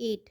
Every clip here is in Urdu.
8।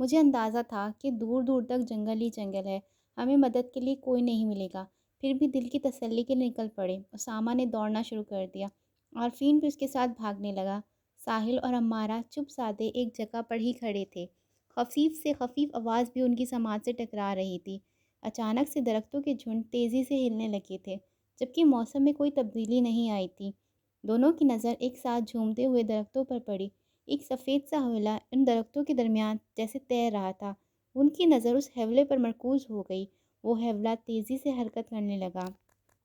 مجھے اندازہ تھا کہ دور دور تک جنگل ہی جنگل ہے، ہمیں مدد کے لیے کوئی نہیں ملے گا۔ پھر بھی دل کی تسلی کے لیے نکل پڑے۔ اسامہ نے دوڑنا شروع کر دیا۔ عارفین بھی اس کے ساتھ بھاگنے لگا۔ ساحل اور امارہ چپ سادھے ایک جگہ پر ہی کھڑے تھے۔ خفیف سے خفیف آواز بھی ان کی سماعت سے ٹکرا رہی تھی۔ اچانک سے درختوں کے جھنڈ تیزی سے ہلنے لگے تھے، جبکہ موسم میں کوئی تبدیلی نہیں آئی تھی۔ دونوں کی نظر ایک ساتھ جھومتے ہوئے درختوں پر پڑی۔ ایک سفید سا حوالہ ان درختوں کے درمیان جیسے تیر رہا تھا۔ ان کی نظر اس حوالے پر مرکوز ہو گئی۔ وہ حوالہ تیزی سے حرکت کرنے لگا،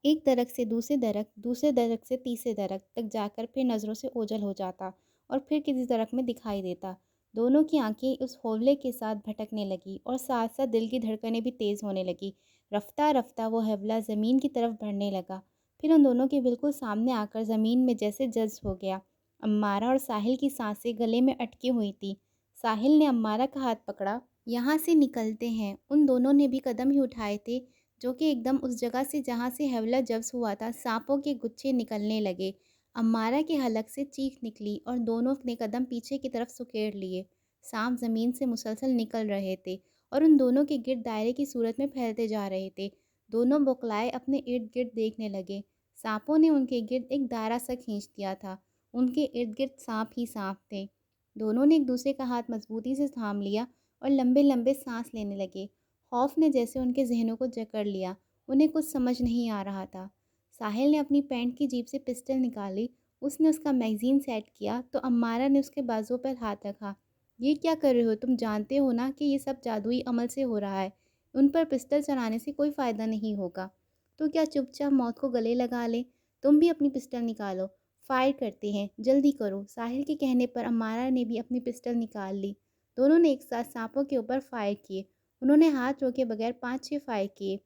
ایک درخت سے دوسرے درخت، دوسرے درخت سے تیسرے درخت تک جا کر پھر نظروں سے اوجھل ہو جاتا اور پھر کسی درخت میں دکھائی دیتا۔ دونوں کی آنکھیں اس حوالے کے ساتھ بھٹکنے لگی اور ساتھ ساتھ دل کی دھڑکنیں بھی تیز ہونے لگی۔ رفتہ رفتہ وہ حوالہ زمین کی طرف بڑھنے لگا، پھر ان دونوں کے بالکل سامنے آ کر زمین میں جیسے جذب ہو گیا۔ امارہ اور ساحل کی سانسیں گلے میں اٹکی ہوئی تھیں۔ ساحل نے امارہ کا ہاتھ پکڑا۔ یہاں سے نکلتے ہیں۔ ان دونوں نے بھی قدم ہی اٹھائے تھے جو کہ ایک دم اس جگہ سے جہاں سے حوالہ جذب ہوا تھا سانپوں کے گچھے نکلنے لگے۔ امارہ کے حلق سے چیخ نکلی اور دونوں نے قدم پیچھے کی طرف سکیڑ لیے۔ سانپ زمین سے مسلسل نکل رہے تھے اور ان دونوں کے گرد دائرے کی صورت میں پھیلتے جا رہے تھے۔ دونوں بوکلائے اپنے ارد گرد دیکھنے لگے۔ سانپوں نے ان کے گرد ایک دائرہ سا کھینچ دیا تھا۔ ان کے ارد گرد سانپ ہی سانپ تھے۔ دونوں نے ایک دوسرے کا ہاتھ مضبوطی سے تھام لیا اور لمبے لمبے سانس لینے لگے۔ خوف نے جیسے ان کے ذہنوں کو جکڑ لیا۔ انہیں کچھ سمجھ نہیں آ رہا تھا۔ ساحل نے اپنی پینٹ کی جیب سے پسٹل نکالی۔ اس نے اس کا میگزین سیٹ کیا تو امارہ نے اس کے بازو پر ہاتھ رکھا۔ یہ کیا کر رہے ہو؟ تم جانتے ہو نا کہ یہ سب جادوئی عمل سے ہو رہا ہے۔ ان پر پسٹل چلانے سے کوئی فائدہ نہیں ہوگا۔ تو کیا چپ چاپ موت کو گلے لگا لے؟ تم بھی اپنی پسٹل نکالو، فائر کرتے ہیں، جلدی کرو۔ ساحل کے کہنے پر امارہ نے بھی اپنی پسٹل نکال لی۔ دونوں نے ایک ساتھ سانپوں کے اوپر فائر کیے۔ انہوں نے ہاتھ روکے بغیر 5-6 فائر کیے۔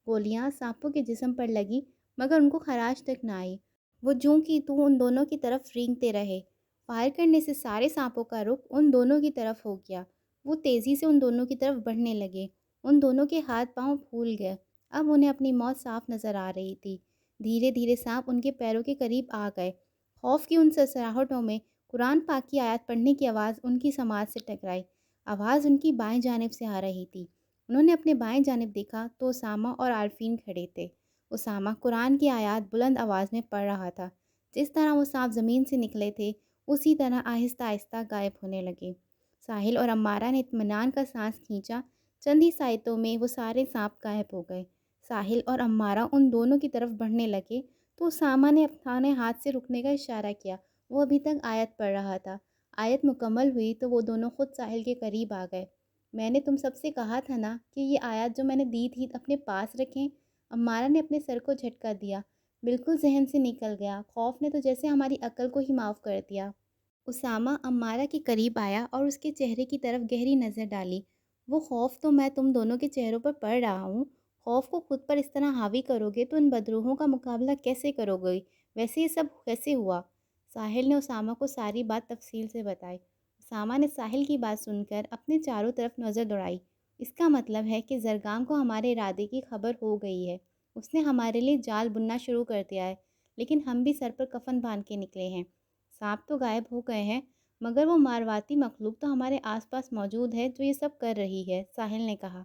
گولیاں سانپوں کے جسم پر لگی مگر ان کو خراش تک نہ آئی۔ وہ جوں کی توں ان دونوں کی طرف رینگتے رہے۔ فائر کرنے سے سارے سانپوں کا رخ ان دونوں کی طرف ہو گیا۔ وہ تیزی سے ان دونوں کی طرف بڑھنے لگے۔ ان دونوں کے ہاتھ پاؤں پھول گئے۔ اب انہیں اپنی موت صاف نظر آ رہی تھی۔ دھیرے دھیرے سانپ ان کے پیروں کے قریب آ گئے۔ خوف کی ان سرسراہٹوں میں قرآن پاک کی آیات پڑھنے کی آواز ان کی سماعت سے ٹکرائی۔ آواز ان کی بائیں جانب سے آ رہی تھی۔ انہوں نے اپنے بائیں جانب دیکھا تو اسامہ اور عارفین کھڑے تھے۔ اسامہ قرآن کی آیات بلند آواز میں پڑھ رہا تھا۔ جس طرح وہ سانپ زمین سے نکلے تھے اسی طرح آہستہ آہستہ غائب ہونے لگے۔ ساحل اور امارہ نے اطمینان کا سانس کھینچا۔ چند ہی سائتوں میں وہ سارے سانپ غائب ہو گئے۔ ساحل اور امارہ ان دونوں کی طرف بڑھنے لگے تو اسامہ نے اپنے ہاتھ سے رکنے کا اشارہ کیا۔ وہ ابھی تک آیت پڑھ رہا تھا۔ آیت مکمل ہوئی تو وہ دونوں خود ساحل کے قریب آ گئے۔ میں نے تم سب سے کہا تھا نا کہ یہ آیات جو میں نے دی تھی اپنے پاس رکھیں۔ امارہ نے اپنے سر کو جھٹکا دیا۔ بالکل ذہن سے نکل گیا۔ خوف نے تو جیسے ہماری عقل کو ہی معاف کر دیا۔ اسامہ امارہ کے قریب آیا اور اس کے چہرے کی طرف گہری نظر ڈالی۔ وہ خوف تو میں تم دونوں کے چہروں پر پڑھ رہا ہوں۔ خوف کو خود پر اس طرح حاوی کرو گے تو ان بدروحوں کا مقابلہ کیسے کرو گے؟ ویسے یہ سب کیسے ہوا؟ ساحل نے اسامہ کو ساری بات تفصیل سے بتائی۔ اسامہ نے ساحل کی بات سن کر اپنے چاروں طرف نظر دوڑائی۔ اس کا مطلب ہے کہ زرگام کو ہمارے ارادے کی خبر ہو گئی ہے۔ اس نے ہمارے لیے جال بننا شروع کر دیا ہے، لیکن ہم بھی سر پر کفن باندھ کے نکلے ہیں۔ سانپ تو غائب ہو گئے ہیں مگر وہ مارواتی مخلوق تو ہمارے آس پاس موجود ہے جو یہ سب کر رہی ہے، ساحل نے کہا۔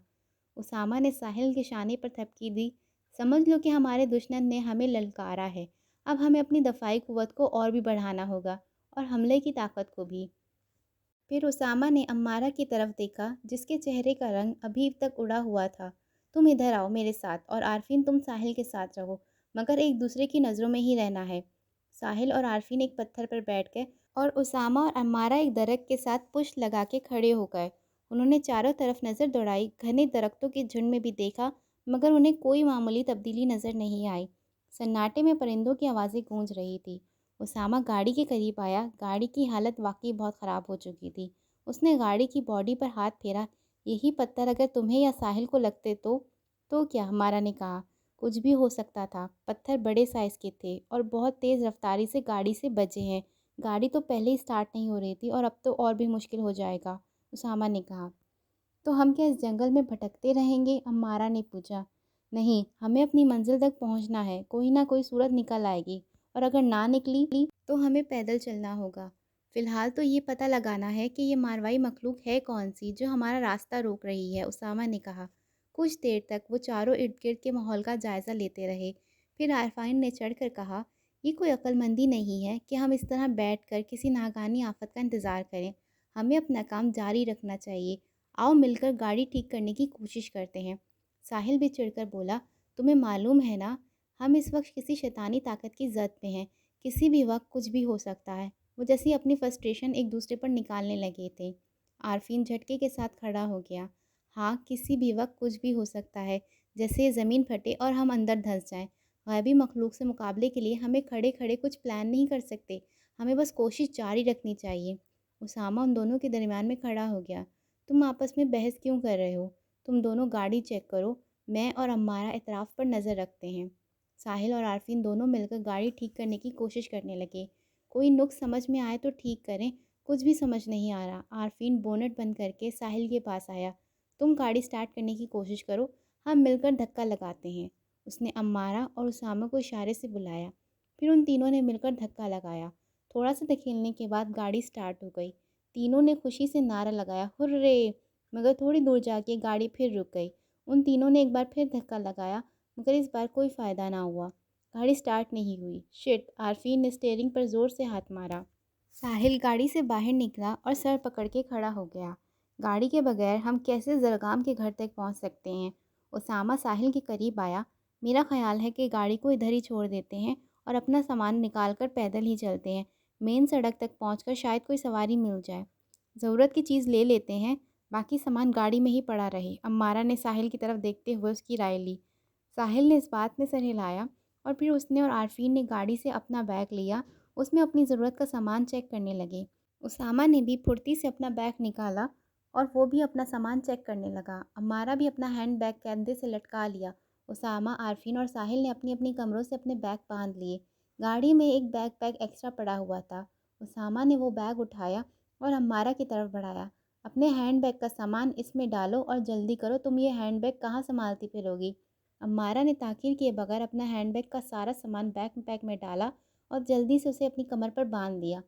اسامہ نے ساحل کے شانے پر تھپکی دی۔ سمجھ لو کہ ہمارے دشمن نے ہمیں للکارا ہے۔ اب ہمیں اپنی دفاعی قوت کو اور بھی بڑھانا ہوگا اور حملے کی طاقت کو بھی۔ پھر اسامہ نے امارہ کی طرف دیکھا جس کے چہرے کا رنگ ابھی تک اڑا ہوا تھا۔ تم ادھر آؤ میرے ساتھ اور عارفین تم ساحل کے ساتھ رہو، مگر ایک دوسرے کی نظروں میں ہی رہنا ہے۔ ساحل اور عارفین ایک پتھر پر بیٹھ گئے اور اسامہ اور امارہ ایک درخت کے ساتھ پشت لگا کے کھڑے ہو گئے۔ انہوں نے چاروں طرف نظر دوڑائی، گھنے درختوں کے جھنڈ میں بھی دیکھا مگر انہیں کوئی معمولی تبدیلی نظر نہیں آئی۔ سناٹے میں پرندوں کی آوازیں گونج رہی تھی۔ اسامہ گاڑی کے قریب آیا۔ گاڑی کی حالت واقعی بہت خراب ہو چکی تھی۔ اس نے گاڑی کی باڈی پر ہاتھ پھیرا۔ یہی پتھر اگر تمہیں یا ساحل کو لگتے تو کیا؟ امارہ نے کہا۔ کچھ بھی ہو سکتا تھا۔ پتھر بڑے سائز کے تھے اور بہت تیز رفتاری سے گاڑی سے بجے ہیں۔ گاڑی تو پہلے ہی سٹارٹ نہیں ہو رہی تھی اور اب تو اور بھی مشکل ہو جائے گا، اسامہ نے کہا۔ تو ہم کیا اس جنگل میں بھٹکتے رہیں گے؟ امارہ نے پوچھا۔ نہیں، ہمیں اپنی منزل تک پہنچنا ہے۔ کوئی نہ کوئی صورت نکل آئے گی اور اگر نہ نکلی تو ہمیں پیدل چلنا ہوگا۔ فی الحال تو یہ پتہ لگانا ہے کہ یہ ماروائی مخلوق ہے کون سی جو ہمارا راستہ روک رہی ہے، اسامہ نے کہا۔ کچھ دیر تک وہ چاروں ارد گرد کے ماحول کا جائزہ لیتے رہے، پھر عارفین نے چڑھ کر کہا، یہ کوئی عقل مندی نہیں ہے کہ ہم اس طرح بیٹھ کر کسی ناگہانی آفت کا انتظار کریں، ہمیں اپنا کام جاری رکھنا چاہیے، آؤ مل کر گاڑی ٹھیک کرنے کی کوشش کرتے ہیں۔ ساحل بھی چڑھ کر بولا، تمہیں معلوم ہے نا، ہم اس وقت کسی شیطانی طاقت کی زد میں ہیں، کسی بھی وقت کچھ بھی ہو سکتا ہے۔ وہ جیسے اپنی فرسٹریشن ایک دوسرے پر نکالنے لگے تھے۔ عارفین جھٹکے کے ساتھ کھڑا ہو گیا۔ ہاں، کسی بھی وقت کچھ بھی ہو سکتا ہے، جیسے یہ زمین پھٹے اور ہم اندر دھنس جائیں۔ غیبی مخلوق سے مقابلے کے لیے ہمیں کھڑے کھڑے کچھ پلان نہیں کر سکتے، ہمیں بس کوشش جاری رکھنی چاہیے۔ اسامہ ان دونوں کے درمیان میں کھڑا ہو گیا۔ تم آپس میں بحث کیوں کر رہے ہو؟ تم دونوں گاڑی چیک کرو، میں اور امارہ اطراف پر نظر رکھتے ہیں۔ ساحل اور عارفین دونوں مل کر گاڑی ٹھیک کرنے کی کوشش کرنے لگے۔ کوئی نقص سمجھ میں آئے تو ٹھیک کریں، کچھ بھی سمجھ نہیں آ رہا۔ عارفین بونٹ بند کر کے ساحل کے پاس آیا۔ تم گاڑی سٹارٹ کرنے کی کوشش کرو، ہم مل کر دھکا لگاتے ہیں۔ اس نے امارہ اور اسامہ کو اشارے سے بلایا۔ پھر ان تینوں نے مل کر دھکا لگایا۔ تھوڑا سا دھکیلنے کے بعد گاڑی سٹارٹ ہو گئی۔ تینوں نے خوشی سے نعرہ لگایا، ہرے! مگر تھوڑی دور جا کے گاڑی پھر رک گئی۔ ان تینوں نے ایک بار پھر دھکا لگایا، مگر اس بار کوئی فائدہ نہ ہوا۔ گاڑی سٹارٹ نہیں ہوئی۔ شٹ! عارفین نے اسٹیئرنگ پر زور سے ہاتھ مارا۔ ساحل گاڑی سے باہر نکلا اور سر پکڑ کے کھڑا ہو گیا۔ گاڑی کے بغیر ہم کیسے زرگام کے گھر تک پہنچ سکتے ہیں؟ اسامہ ساحل کے قریب آیا۔ میرا خیال ہے کہ گاڑی کو ادھر ہی چھوڑ دیتے ہیں اور اپنا سامان نکال کر پیدل ہی چلتے ہیں۔ مین سڑک تک پہنچ کر شاید کوئی سواری مل جائے۔ ضرورت کی چیز لے لیتے ہیں، باقی سامان گاڑی میں ہی پڑا رہے۔ امارہ نے ساحل کی طرف دیکھتے ہوئے اس کی رائے لی۔ ساحل نے اس بات میں سر ہلایا اور پھر اس نے اور عارفین نے گاڑی سے اپنا بیگ لیا، اس میں اپنی ضرورت کا سامان چیک کرنے لگے۔ اسامہ نے بھی پھرتی سے اپنا بیگ نکالا اور وہ بھی اپنا سامان چیک کرنے لگا۔ امارہ بھی اپنا ہینڈ بیگ کندھے سے لٹکا لیا۔ اسامہ، عارفین اور ساحل نے اپنی اپنی کمروں سے اپنے بیگ باندھ لیے۔ گاڑی میں ایک بیک پیک ایکسٹرا پڑا ہوا تھا۔ اسامہ نے وہ بیگ اٹھایا اور امارہ کی طرف بڑھایا۔ اپنے ہینڈ بیگ کا سامان اس میں ڈالو اور جلدی کرو، تم یہ ہینڈ بیگ کہاں سنبھالتی پھرو گی؟ امارہ نے تاخیر کیے بغیر اپنا ہینڈ بیگ کا سارا سامان بیک پیک میں ڈالا اور جلدی سے اسے اپنی کمر پر باندھ دیا۔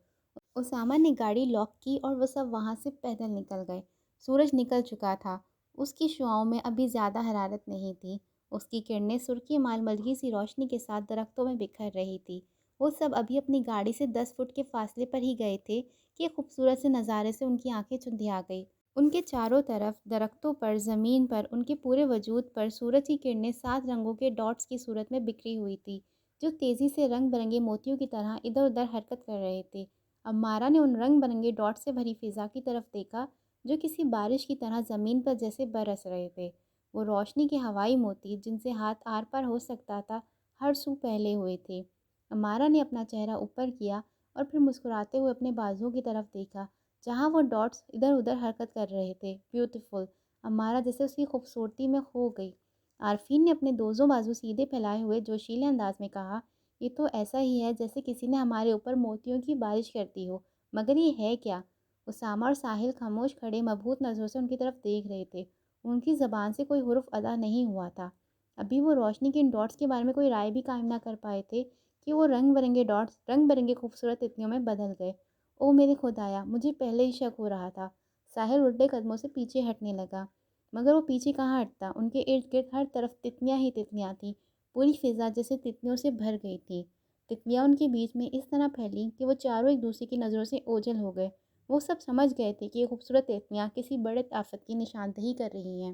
اسامہ نے گاڑی لاک کی اور وہ سب وہاں سے پیدل نکل گئے۔ سورج نکل چکا تھا، اس کی شعاؤں میں ابھی زیادہ حرارت نہیں تھی۔ اس کی کرنیں سرخی ململگی سی روشنی کے ساتھ درختوں میں بکھر رہی تھی۔ وہ سب ابھی اپنی گاڑی سے 10 فٹ کے فاصلے پر ہی گئے تھے کہ خوبصورت سے نظارے سے ان کی آنکھیں چندھیا گئی۔ ان کے چاروں طرف درختوں پر، زمین پر، ان کے پورے وجود پر سورج کی کرنیں 7 رنگوں کے ڈاٹس کی صورت میں بکھری ہوئی تھی، جو تیزی سے رنگ برنگے موتیوں کی طرح ادھر ادھر حرکت کر رہے تھے۔ امارہ نے ان رنگ برنگے ڈاٹ سے بھری فضا کی طرف دیکھا جو کسی بارش کی طرح زمین پر جیسے برس رہے تھے۔ وہ روشنی کے ہوائی موتی جن سے ہاتھ آر پار ہو سکتا تھا، ہر سو پھیلے ہوئے تھے۔ امارہ نے اپنا چہرہ اوپر کیا اور پھر مسکراتے ہوئے اپنے بازوؤں کی طرف دیکھا جہاں وہ ڈاٹس ادھر ادھر حرکت کر رہے تھے۔ بیوٹیفل! امارہ جیسے اس کی خوبصورتی میں کھو گئی۔ عارفین نے اپنے دونوں بازو سیدھے پھیلائے ہوئے جوشیلے انداز میں کہا، یہ تو ایسا ہی ہے جیسے کسی نے ہمارے اوپر موتیوں کی بارش کرتی ہو، مگر یہ ہے کیا؟ اسامہ اور ساحل خاموش کھڑے مبہوت نظروں سے ان کی طرف دیکھ رہے تھے۔ ان کی زبان سے کوئی حرف ادا نہیں ہوا تھا۔ ابھی وہ روشنی کے ان ڈاٹس کے بارے میں کوئی رائے بھی قائم نہ کر پائے تھے کہ وہ رنگ برنگے ڈاٹس رنگ برنگے خوبصورت تتلیوں میں بدل گئے۔ او میرے خدایا، مجھے پہلے ہی شک ہو رہا تھا۔ ساحل الٹے قدموں سے پیچھے ہٹنے لگا، مگر وہ پیچھے کہاں ہٹتا، ان کے ارد گرد ہر طرف تتلیاں ہی تتلیاں تھیں۔ پوری فضا جیسے تتلیوں سے بھر گئی تھی۔ تتلیاں ان کے بیچ میں اس طرح پھیلیں کہ وہ چاروں ایک دوسرے کی نظروں سے اوجھل ہو گئے۔ وہ سب سمجھ گئے تھے کہ یہ خوبصورت تتلیاں کسی بڑے آفت کی نشاندہی کر رہی ہیں۔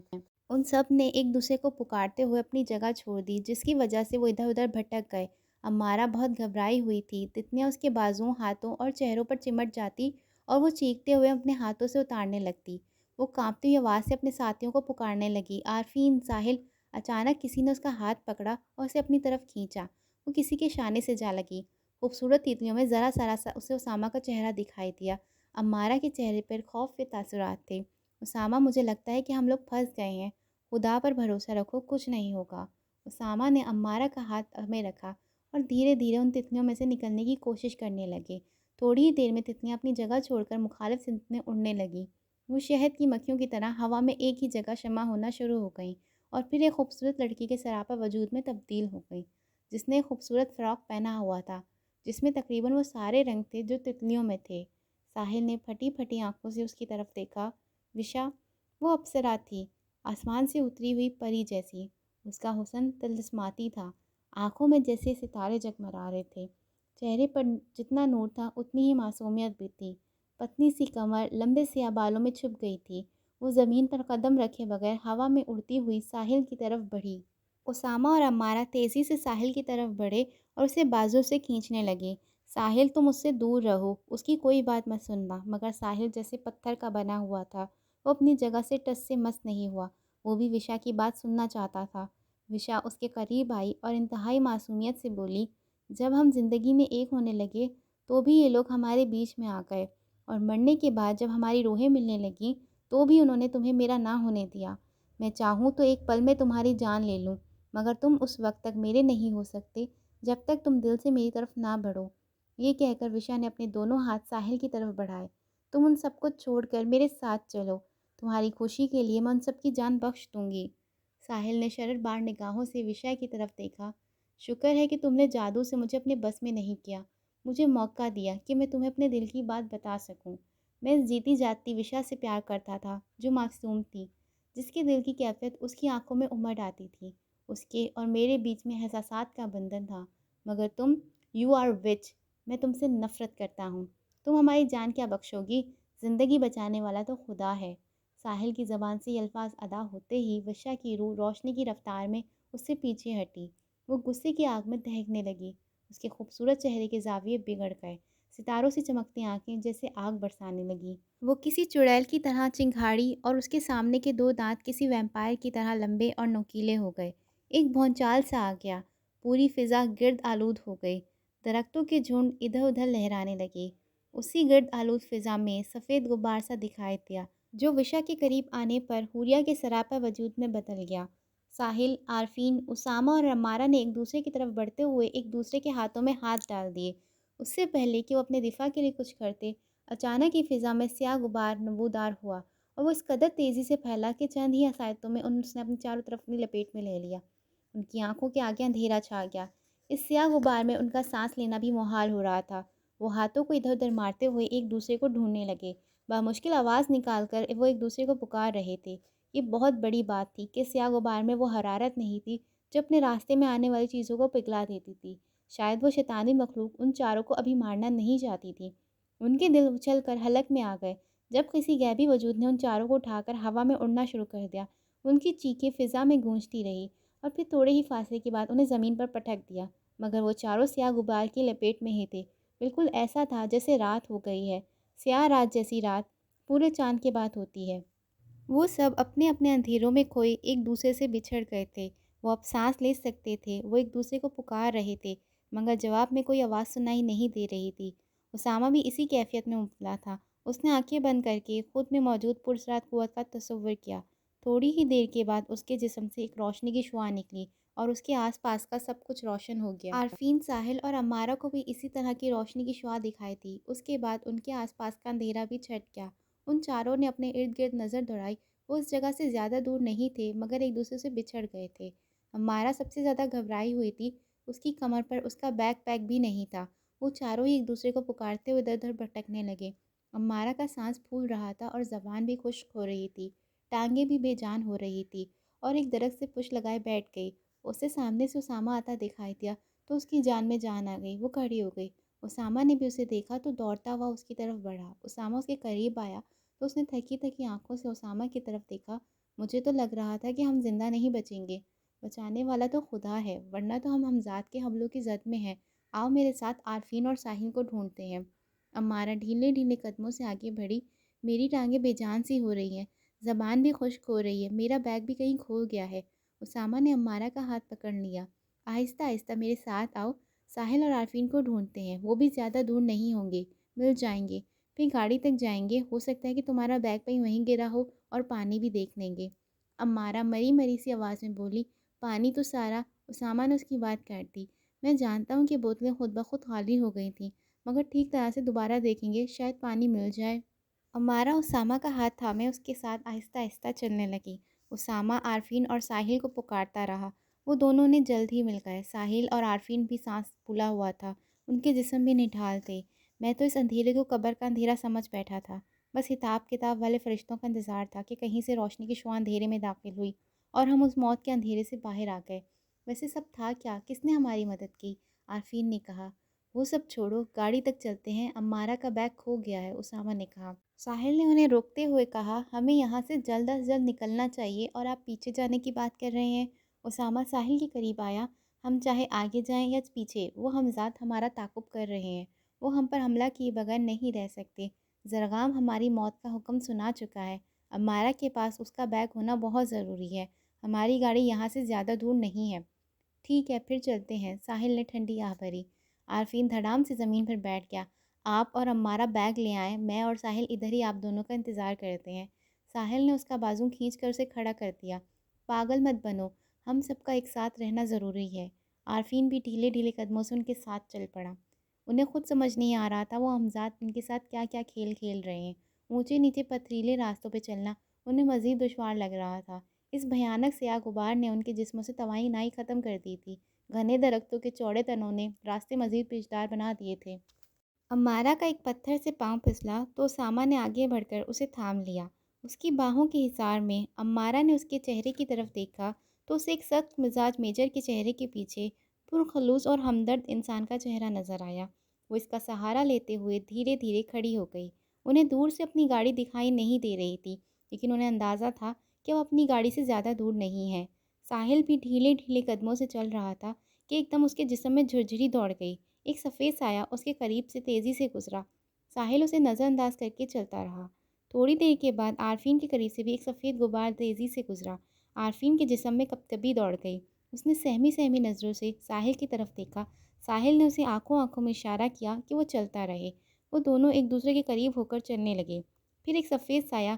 ان سب نے ایک دوسرے کو پکارتے ہوئے اپنی جگہ چھوڑ دی، جس کی وجہ سے وہ ادھر ادھر بھٹک گئے۔ امارہ بہت گھبرائی ہوئی تھی۔ تتلیاں اس کے بازوؤں، ہاتھوں اور چہروں پر چمٹ جاتی اور وہ چیختے ہوئے اپنے ہاتھوں سے اتارنے لگتی۔ وہ کانپتی ہوئی آواز سے اپنے ساتھیوں کو پکارنے لگی، عارفین، ساحل۔ اچانک کسی نے اس کا ہاتھ پکڑا اور اسے اپنی طرف کھینچا۔ وہ کسی کے شانے سے جا لگی۔ خوبصورت تتلیوں میں ذرا سا اسے اسامہ کا چہرہ دکھائی دیا۔ امارہ کے چہرے پر خوف کے تاثرات تھے۔ اسامہ، مجھے لگتا ہے کہ ہم لوگ پھنس گئے ہیں، خدا پر بھروسہ رکھو، کچھ نہیں ہوگا۔ اسامہ نے امارہ کا ہاتھ میں رکھا اور دھیرے دھیرے ان تتلیوں میں سے نکلنے کی کوشش کرنے لگے۔ تھوڑی ہی دیر میں تتلیاں اپنی جگہ چھوڑ کر مخالف سمت میں اڑنے لگیں۔ وہ شہد کی مکھیوں کی طرح ہوا میں ایک ہی جگہ شمع ہونا شروع ہو گئیں اور پھر ایک خوبصورت لڑکی کے سراپا وجود میں تبدیل ہو گئیں، جس نے ایک خوبصورت فراک پہنا ہوا تھا، جس میں تقریباً وہ سارے رنگ تھے جو تتلیوں میں تھے۔ ساحل نے پھٹی پھٹی آنکھوں سے اس کی طرف دیکھا۔ وشا، وہ اپسرا تھی، آسمان سے اتری ہوئی پری جیسی۔ اس کا حسن طلسماتی تھا، آنکھوں میں جیسے ستارے جگمگا رہے تھے۔ چہرے پر جتنا نور تھا اتنی ہی معصومیت بھی تھی۔ پتلی سی کمر لمبے سیاہ بالوں میں چھپ گئی تھی۔ وہ زمین پر قدم رکھے بغیر ہوا میں اڑتی ہوئی ساحل کی طرف بڑھی۔ اسامہ اور عمارہ تیزی سے ساحل کی طرف بڑھے اور اسے بازو سے کھینچنے لگے۔ ساحل، تم اس سے دور رہو، اس کی کوئی بات مت سننا۔ مگر ساحل جیسے پتھر کا بنا ہوا تھا، وہ اپنی جگہ سے ٹس سے مس نہیں ہوا۔ وہ بھی وشا کی بات سننا چاہتا تھا۔ وشا اس کے قریب آئی اور انتہائی معصومیت سے بولی، جب ہم زندگی میں ایک ہونے لگے تو بھی یہ لوگ ہمارے بیچ میں آ گئے، اور مرنے کے بعد جب ہماری روحیں ملنے لگیں تو بھی انہوں نے تمہیں میرا نہ ہونے دیا۔ میں چاہوں تو ایک پل میں تمہاری جان لے لوں، مگر تم اس وقت تک میرے نہیں ہو سکتے جب تک تم دل سے میری طرف نہ بڑھو۔ یہ کہہ کر وشا نے اپنے دونوں ہاتھ ساحل کی طرف بڑھائے۔ تم ان سب کو چھوڑ کر میرے ساتھ چلو، تمہاری خوشی کے لیے میں ان سب کی جان بخش دوں گی۔ ساحل نے شرر بار نگاہوں سے وشا کی طرف دیکھا۔ شکر ہے کہ تم نے جادو سے مجھے اپنے بس میں نہیں کیا، مجھے موقع دیا کہ میں تمہیں اپنے دل کی بات بتا سکوں۔ میں اس جیتی جاگتی وشا سے پیار کرتا تھا جو معصوم تھی، جس کے دل کی کیفیت اس کی آنکھوں میں امڑ آتی تھی۔ اس کے اور میرے بیچ میں احساسات کا بندھن تھا، مگر تم، یو آر وچ، میں تم سے نفرت کرتا ہوں۔ تم ہماری جان کیا بخشو گی؟ زندگی بچانے والا تو خدا ہے۔ ساحل کی زبان سے یہ الفاظ ادا ہوتے ہی وشا کی روح روشنی کی رفتار میں اس سے پیچھے ہٹی۔ وہ غصے کی آگ میں دہکنے لگی۔ اس کے خوبصورت چہرے کے زاویے بگڑ گئے، ستاروں سے چمکتی آنکھیں جیسے آگ برسانے لگیں۔ وہ کسی چڑیل کی طرح چنگھاڑی اور اس کے سامنے کے دو دانت کسی ویمپائر کی طرح لمبے اور نوکیلے ہو گئے۔ ایک بھونچال سا آ گیا، پوری فضا گرد آلود ہو گئی، درختوں کے جھنڈ ادھر ادھر لہرانے لگے۔ اسی گرد آلود فضا میں سفید غبار سا دکھائی دیا جو وشا کے قریب آنے پر حوریہ کے سراپا وجود میں بدل گیا۔ ساحل، عارفین، اسامہ اور عمارہ نے ایک دوسرے کی طرف بڑھتے ہوئے ایک دوسرے کے ہاتھوں میں ہاتھ ڈال دیے۔ اس سے پہلے کہ وہ اپنے دفاع کے لیے کچھ کرتے، اچانک ہی فضا میں سیاہ غبار نمودار ہوا، اور وہ اس قدر تیزی سے پھیلا کہ چند ہی عصایتوں میں اس نے اپنی چاروں طرف اپنی لپیٹ میں لے لیا۔ ان کی آنکھوں کے آگے اندھیرا چھا گیا۔ اس سیاہ غبار میں ان کا سانس لینا بھی محال ہو رہا تھا۔ وہ ہاتھوں کو ادھر ادھر مارتے ہوئے ایک دوسرے کو ڈھونڈنے لگے، بامشکل آواز نکال کر وہ ایک دوسرے کو پکار رہے تھے۔ یہ بہت بڑی بات تھی کہ سیاہ غبار میں وہ حرارت نہیں تھی جو اپنے راستے میں آنے والی چیزوں کو پگھلا دیتی تھی۔ شاید وہ شیطانی مخلوق ان چاروں کو ابھی مارنا نہیں چاہتی تھی۔ ان کے دل اچھل کر حلق میں آ گئے جب کسی غیبی وجود نے ان چاروں کو اٹھا کر ہوا میں اڑنا شروع کر دیا۔ ان کی چیخیں فضا میں گونجتی رہی اور پھر تھوڑے ہی فاصلے کے بعد انہیں زمین پر پٹک دیا، مگر وہ چاروں سیاہ غبار کی لپیٹ میں ہی تھے۔ بالکل ایسا تھا جیسے رات ہو گئی ہے، سیاہ رات جیسی رات پورے چاند کے بعد ہوتی ہے۔ وہ سب اپنے اپنے اندھیروں میں کھوئے ایک دوسرے سے بچھڑ گئے تھے۔ وہ اب سانس لے سکتے تھے، وہ ایک دوسرے کو پکار رہے تھے، مگر جواب میں کوئی آواز سنائی نہیں دے رہی تھی۔ اسامہ بھی اسی کیفیت میں مبتلا تھا۔ اس نے آنکھیں بند کر کے خود میں موجود پرسرات قوت کا تصور کیا۔ تھوڑی ہی دیر کے بعد اس کے جسم سے ایک روشنی کی شعاع نکلی اور اس کے آس پاس کا سب کچھ روشن ہو گیا۔ عارفین، ساحل اور عمارہ کو بھی اسی طرح کی روشنی کی شعاع دکھائی دی۔ اس کے بعد ان کے آس پاس کا اندھیرا بھی چھٹ گیا۔ ان چاروں نے اپنے ارد گرد نظر دوڑائی۔ وہ اس جگہ سے زیادہ دور نہیں تھے، مگر ایک دوسرے سے بچھڑ گئے تھے۔ عمارہ سب سے زیادہ گھبرائی ہوئی تھی۔ اس کی کمر پر اس کا بیک پیک بھی نہیں تھا۔ وہ چاروں ہی ایک دوسرے کو پکارتے ہوئے ادھر ادھر بھٹکنے لگے۔ عمارہ کا سانس پھول رہا تھا اور زبان بھی خشک ہو رہی تھی، ٹانگیں بھی بے جان ہو رہی تھی، اور ایک درخت سے پشت لگائے بیٹھ گئی۔ اسے سامنے سے اسامہ آتا دکھائی دیا تو اس کی جان میں جان آ گئی۔ وہ کھڑی ہو گئی۔ اسامہ نے بھی اسے دیکھا تو دوڑتا ہوا اس کی طرف بڑھا۔ اسامہ اس کے قریب آیا تو اس نے تھکی تھکی آنکھوں سے اسامہ کی طرف دیکھا۔ مجھے تو لگ رہا تھا کہ ہم زندہ نہیں بچیں گے۔ بچانے والا تو خدا ہے، ورنہ تو ہم ہمذات کے حملوں کی زد میں ہیں۔ آؤ میرے ساتھ عارفین اور ساحل کو ڈھونڈتے ہیں۔ عمارہ ڈھیلے ڈھیلے قدموں سے آگے بڑھی۔ میری ٹانگیں بے جان سی ہو رہی ہیں، زبان بھی خشک ہو رہی ہے، میرا بیگ بھی کہیں کھو گیا ہے۔ اسامہ نے عمارہ کا ہاتھ پکڑ لیا۔ آہستہ آہستہ میرے ساتھ آؤ، ساحل اور عارفین کو ڈھونڈتے ہیں، وہ بھی زیادہ دور نہیں ہوں گے، مل جائیں گے، پھر گاڑی تک جائیں گے، ہو سکتا ہے کہ تمہارا بیگ کہیں وہیں گرا ہو، اور پانی بھی دیکھ لیں گے۔ عمارہ مری مری سی آواز میں بولی۔ پانی تو سارا، اسامہ نے اس کی بات کاٹ دی۔ میں جانتا ہوں کہ بوتلیں خود بخود خالی ہو گئی تھیں، مگر ٹھیک طرح سے دوبارہ دیکھیں گے، شاید پانی مل جائے۔ عمارہ اسامہ کا ہاتھ تھامے اس کے ساتھ آہستہ آہستہ چلنے لگی۔ اسامہ عارفین اور ساحل کو پکارتا رہا۔ وہ دونوں نے جلد ہی مل گئے۔ ساحل اور عارفین بھی سانس پھولا ہوا تھا، ان کے جسم بھی نڈھال تھے۔ میں تو اس اندھیرے کو قبر کا اندھیرا سمجھ بیٹھا تھا۔ بس حساب کتاب والے فرشتوں کا انتظار تھا کہ کہیں سے روشنی کی شعاع اندھیرے میں داخل ہوئی اور ہم اس موت کے اندھیرے سے باہر آ گئے۔ ویسے سب تھا کیا؟ کس نے ہماری مدد کی؟ عارفین نے کہا۔ وہ سب چھوڑو، گاڑی تک چلتے ہیں، امارہ کا بیگ کھو گیا ہے، اسامہ نے کہا۔ ساحل نے انہیں روکتے ہوئے کہا، ہمیں یہاں سے جلد از جلد نکلنا چاہیے اور آپ پیچھے جانے کی بات کر رہے ہیں؟ اسامہ ساحل کے قریب آیا۔ ہم چاہے آگے جائیں یا پیچھے، وہ ہمذات ہمارا تعاقب کر رہے ہیں، وہ ہم پر حملہ کیے بغیر نہیں رہ سکتے۔ زرغام ہماری موت کا حکم سنا چکا ہے، امارہ کے پاس اس کا بیگ ہونا بہت ضروری ہے، ہماری گاڑی یہاں سے زیادہ دور نہیں ہے۔ ٹھیک ہے پھر چلتے ہیں، ساحل نے ٹھنڈی آہ بھری۔ عارفین دھڑام سے زمین پر بیٹھ گیا۔ آپ اور امارہ بیگ لے آئیں، میں اور ساحل ادھر ہی آپ دونوں کا انتظار کرتے ہیں۔ ساحل نے اس کا بازو کھینچ کر اسے کھڑا کر دیا۔ پاگل مت بنو، ہم سب کا ایک ساتھ رہنا ضروری ہے۔ عارفین بھی ڈھیلے ڈھیلے قدموں سے ان کے ساتھ چل پڑا۔ انہیں خود سمجھ نہیں آ رہا تھا وہ ہمذات ان کے ساتھ کیا کیا کھیل کھیل رہے ہیں۔ اونچے نیچے پتھریلے راستوں پہ چلنا انہیں مزید دشوار لگ رہا تھا۔ اس بھیانک سیاہ غبار نے ان کے جسموں سے توانائی ختم کر دی تھی۔ گھنے درختوں کے چوڑے تنوں نے راستے مزید پیچدار بنا دیے تھے۔ امارہ کا ایک پتھر سے پاؤں پھسلا تو اسامہ نے آگے بڑھ کر اسے تھام لیا۔ اس کی باہوں کے حصار میں امارہ نے اس کے چہرے کی طرف دیکھا تو اسے ایک سخت مزاج میجر کے چہرے کے پیچھے پرخلوص اور ہمدرد انسان کا چہرہ نظر آیا۔ وہ اس کا سہارا لیتے ہوئے دھیرے دھیرے کھڑی ہو گئی۔ انہیں دور سے اپنی گاڑی دکھائی نہیں دے رہی تھی، لیکن انہیں اندازہ تھا کہ وہ اپنی گاڑی سے زیادہ دور نہیں ہے۔ ساحل بھی ڈھیلے ڈھیلے قدموں سے چل رہا تھا کہ ایک دم اس کے جسم میں جھرجھری دوڑ گئی۔ ایک سفید سایہ اس کے قریب سے تیزی سے گزرا۔ ساحل اسے نظر انداز کر کے چلتا رہا۔ تھوڑی دیر کے بعد عارفین کے قریب سے بھی ایک سفید غبار تیزی سے گزرا۔ عارفین کے جسم میں کپکپی دوڑ گئی۔ اس نے سہمی سہمی نظروں سے ساحل کی طرف دیکھا۔ ساحل نے اسے آنکھوں آنکھوں میں اشارہ کیا کہ وہ چلتا رہے۔ وہ دونوں ایک دوسرے کے قریب ہو کر چلنے لگے۔ پھر ایک سفید سایہ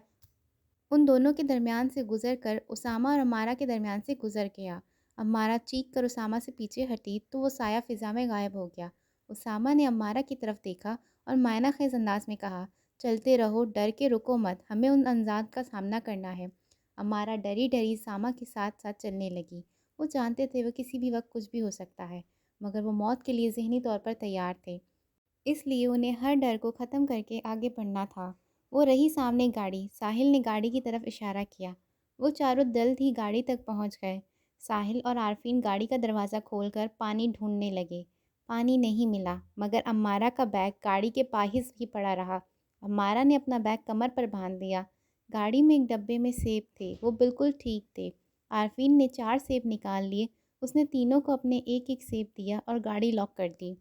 ان دونوں کے درمیان سے گزر کر اسامہ اور امارہ کے درمیان سے گزر گیا۔ امارہ چیخ کر اسامہ سے پیچھے ہٹی تو وہ سایہ فضا میں غائب ہو گیا۔ اسامہ نے امارہ کی طرف دیکھا اور معنی خیز انداز میں کہا، چلتے رہو، ڈر کے رکو مت، ہمیں ان انذات کا سامنا کرنا ہے۔ امارہ ڈری ڈری اسامہ کے ساتھ ساتھ چلنے لگی۔ وہ جانتے تھے وہ کسی بھی وقت کچھ بھی ہو سکتا ہے، مگر وہ موت کے لیے ذہنی طور پر تیار تھے، اس لیے انہیں ہر ڈر کو ختم کر کے آگے بڑھنا تھا۔ وہ رہی سامنے گاڑی۔ ساحل نے گاڑی کی طرف اشارہ کیا۔ وہ چاروں جلد ہی گاڑی تک پہنچ گئے۔ ساحل اور عارفین گاڑی کا دروازہ کھول کر پانی ڈھونڈنے لگے۔ پانی نہیں ملا، مگر امارہ کا بیگ گاڑی کے پاہز ہی پڑا رہا۔ امارہ نے اپنا بیگ کمر پر باندھ دیا۔ گاڑی میں ایک ڈبے میں سیب تھے، وہ بالکل ٹھیک تھے۔ عارفین نے 4 سیب نکال لیے۔ اس نے تینوں کو اپنے ایک ایک سیب دیا اور گاڑی لاک کر دی۔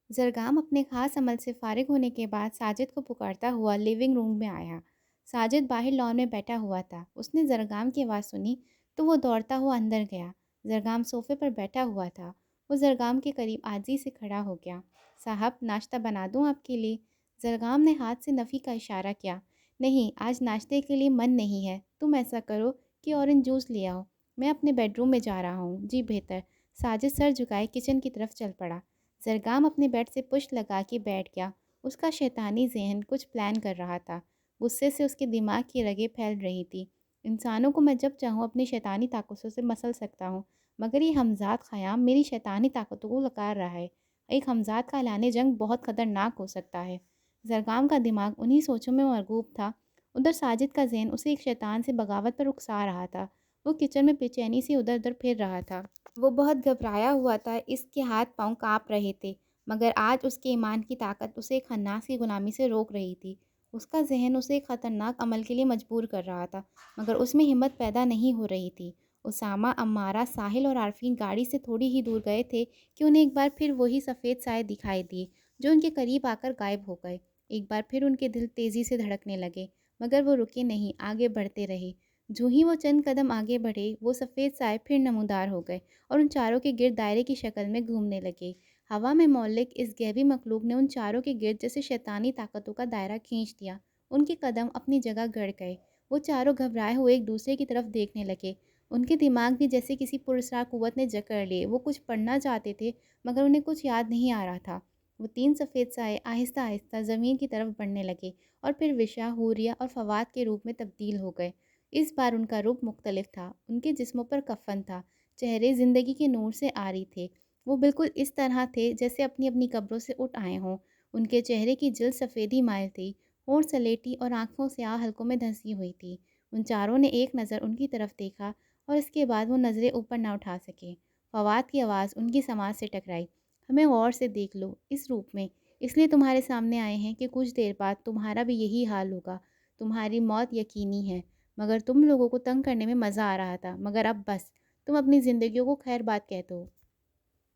زرغام اپنے خاص عمل سے فارغ ہونے کے بعد ساجد کو پکارتا ہوا لیونگ روم میں آیا۔ ساجد باہر لان میں بیٹھا ہوا تھا۔ اس نے زرغام کی آواز سنی تو وہ دوڑتا ہوا اندر گیا۔ زرغام صوفے پر بیٹھا ہوا تھا۔ وہ زرغام کے قریب عاجزی سے کھڑا ہو گیا۔ صاحب ناشتہ بنا دوں آپ کے لیے؟ زرغام نے ہاتھ سے نفی کا اشارہ کیا۔ نہیں، آج ناشتے کے لیے من نہیں ہے۔ تم ایسا کرو کہ اورنج جوس لے آؤ، میں اپنے بیڈ روم میں جا رہا ہوں۔ جی بہتر۔ ساجد سر جھکائے کچن کی طرف چل پڑا۔ زرغام اپنے بیڈ سے پشت لگا کے بیٹھ گیا۔ اس کا شیطانی ذہن کچھ پلان کر رہا تھا۔ غصے سے اس کے دماغ کی رگیں پھیل رہی تھی۔ انسانوں کو میں جب چاہوں اپنی شیطانی طاقتوں سے مسل سکتا ہوں، مگر یہ ہمذات خیام میری شیطانی طاقتوں کو لکار رہا ہے۔ ایک ہمذات کا اعلان جنگ بہت خطرناک ہو سکتا ہے۔ زرغام کا دماغ انہی سوچوں میں مرغوب تھا۔ ادھر ساجد کا ذہن اسے ایک شیطان سے بغاوت پر اکسا رہا تھا۔ وہ کچن میں بے چینی سے ادھر ادھر پھر رہا تھا۔ وہ بہت گھبرایا ہوا تھا، اس کے ہاتھ پاؤں کانپ رہے تھے، مگر آج اس کے ایمان کی طاقت اسے ایک خناس کی غلامی سے روک رہی تھی۔ اس کا ذہن اسے ایک خطرناک عمل کے لیے مجبور کر رہا تھا، مگر اس میں ہمت پیدا نہیں ہو رہی تھی۔ اسامہ، امارہ، ساحل اور عارفین گاڑی سے تھوڑی ہی دور گئے تھے کہ انہیں ایک بار پھر وہی سفید سائے دکھائی دیے جو ان کے قریب آ کر غائب ہو گئے۔ ایک بار پھر ان کے دل تیزی سے دھڑکنے لگے، مگر وہ رکے نہیں، آگے بڑھتے رہے۔ جو ہی وہ چند قدم آگے بڑھے، وہ سفید سائے پھر نمودار ہو گئے اور ان چاروں کے گرد دائرے کی شکل میں گھومنے لگے۔ ہوا میں معلق اس غیبی مخلوق نے ان چاروں کے گرد جیسے شیطانی طاقتوں کا دائرہ کھینچ دیا۔ ان کے قدم اپنی جگہ گڑ گئے۔ وہ چاروں گھبرائے ہوئے ایک دوسرے کی طرف دیکھنے لگے۔ ان کے دماغ بھی جیسے کسی پراسرار قوت نے جکڑ لیے۔ وہ کچھ پڑھنا چاہتے تھے، مگر انہیں کچھ یاد نہیں آ رہا تھا۔ وہ 3 سفید سائے آہستہ آہستہ زمین کی طرف بڑھنے لگے اور پھر وشا، حوریہ اور فواد کے روپ میں تبدیل ہو گئے۔ اس بار ان کا روپ مختلف تھا۔ ان کے جسموں پر کفن تھا، چہرے زندگی کے نور سے عاری تھے۔ وہ بالکل اس طرح تھے جیسے اپنی اپنی قبروں سے اٹھ آئے ہوں۔ ان کے چہرے کی جلد سفیدی مائل تھی، ہونٹ سلیٹی اور آنکھوں سیاہ حلقوں میں دھنسی ہوئی تھی۔ ان چاروں نے ایک نظر ان کی طرف دیکھا اور اس کے بعد وہ نظریں اوپر نہ اٹھا سکے۔ فواد کی آواز ان کی سماعت سے ٹکرائی، ہمیں غور سے دیکھ لو اس روپ میں، اس لیے تمہارے سامنے آئے ہیں کہ کچھ دیر بعد تمہارا بھی یہی حال ہوگا۔ تمہاری موت یقینی ہے، مگر تم لوگوں کو تنگ کرنے میں مزہ آ رہا تھا، مگر اب بس، تم اپنی زندگیوں کو خیر بات کہتے ہو۔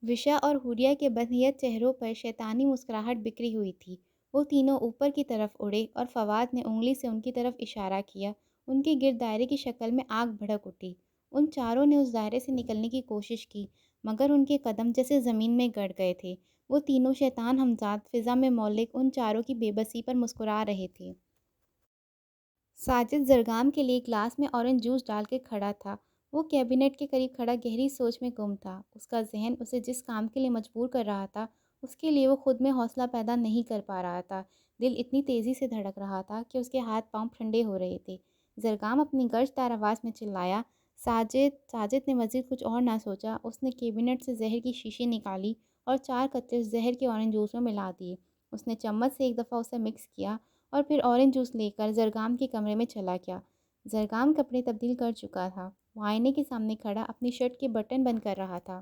وشا اور حوریہ کے بدنیت چہروں پر شیطانی مسکراہٹ بکھری ہوئی تھی۔ وہ تینوں اوپر کی طرف اڑے اور فواد نے انگلی سے ان کی طرف اشارہ کیا۔ ان کے گرد دائرے کی شکل میں آگ بھڑک اٹھی۔ ان چاروں نے اس دائرے سے نکلنے کی کوشش کی، مگر ان کے قدم جیسے زمین میں گڑ گئے تھے۔ وہ تینوں شیطان ہمزاد فضا میں مولک ان چاروں کی بے بسی پر مسکرا رہے تھے۔ ساجد زرگام کے لیے گلاس میں اورنج جوس ڈال کے کھڑا تھا۔ وہ کیبنٹ کے قریب کھڑا گہری سوچ میں گم تھا۔ اس کا ذہن اسے جس کام کے لیے مجبور کر رہا تھا، اس کے لیے وہ خود میں حوصلہ پیدا نہیں کر پا رہا تھا۔ دل اتنی تیزی سے دھڑک رہا تھا کہ اس کے ہاتھ پاؤں ٹھنڈے ہو رہے تھے۔ زرگام اپنی گرج دار آواز میں چلایا، ساجد۔ ساجد نے مزید کچھ اور نہ سوچا۔ اس نے کیبنٹ سے زہر کی شیشی نکالی اور 4 قطرے زہر کے اورنج جوس میں ملا دیے۔ اس نے چمچ سے ایک دفعہ اسے مکس کیا اور پھر اورنج جوس لے کر زرگام کے کمرے میں چلا گیا۔ زرگام کپڑے تبدیل کر چکا تھا۔ وہ آئینے کے سامنے کھڑا اپنی شرٹ کے بٹن بند کر رہا تھا۔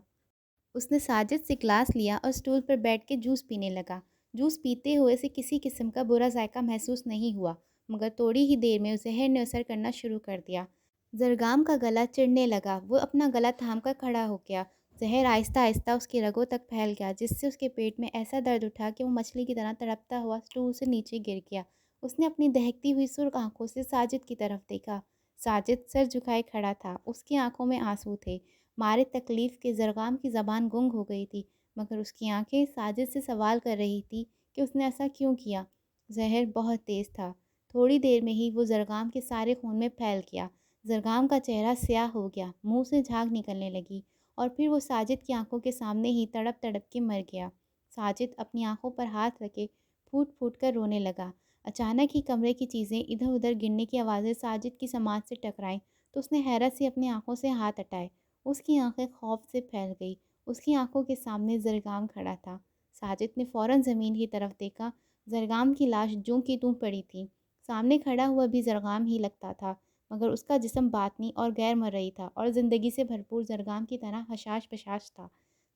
اس نے ساجد سے گلاس لیا اور اسٹول پر بیٹھ کے جوس پینے لگا۔ جوس پیتے ہوئے اسے کسی قسم کا برا ذائقہ محسوس نہیں ہوا، مگر تھوڑی ہی دیر میں زہر نے اثر کرنا شروع کر دیا۔ زرگام کا گلا چڑھنے لگا۔ وہ اپنا گلا تھام کر کھڑا ہو گیا۔ زہر آہستہ آہستہ اس کی رگوں تک پھیل گیا، جس سے اس کے پیٹ میں ایسا درد اٹھا کہ وہ مچھلی کی طرح تڑپتا ہوا اسٹول سے نیچے گر گیا۔ اس نے اپنی دہکتی ہوئی سرخ آنکھوں سے ساجد کی طرف دیکھا۔ ساجد سر جھکائے کھڑا تھا۔ اس کی آنکھوں میں آنسو تھے۔ مارے تکلیف کے زرگام کی زبان گنگ ہو گئی تھی، مگر اس کی آنکھیں ساجد سے سوال کر رہی تھی کہ اس نے ایسا کیوں کیا۔ زہر بہت تیز تھا۔ تھوڑی دیر میں ہی وہ زرگام کے سارے خون میں پھیل گیا۔ زرگام کا چہرہ سیاہ ہو گیا، منہ سے جھاگ نکلنے لگی اور پھر وہ ساجد کی آنکھوں کے سامنے ہی تڑپ تڑپ کے مر گیا۔ ساجد اپنی آنکھوں پر ہاتھ رکھے پھوٹ پھوٹ کر رونے لگا۔ اچانک ہی کمرے کی چیزیں ادھر ادھر گرنے کی آوازیں ساجد کی سماعت سے ٹکرائیں تو اس نے حیرت سے اپنی آنکھوں سے ہاتھ ہٹائے۔ اس کی آنکھیں خوف سے پھیل گئی۔ اس کی آنکھوں کے سامنے زرگام کھڑا تھا۔ ساجد نے فوراً زمین کی طرف دیکھا۔ زرگام کی لاش جوں کی توں پڑی تھی۔ سامنے کھڑا ہوا بھی زرگام ہی لگتا تھا، مگر اس کا جسم باطنی اور غیر مرئی تھا اور زندگی سے بھرپور زرگام کی طرح حشاش بشاش تھا۔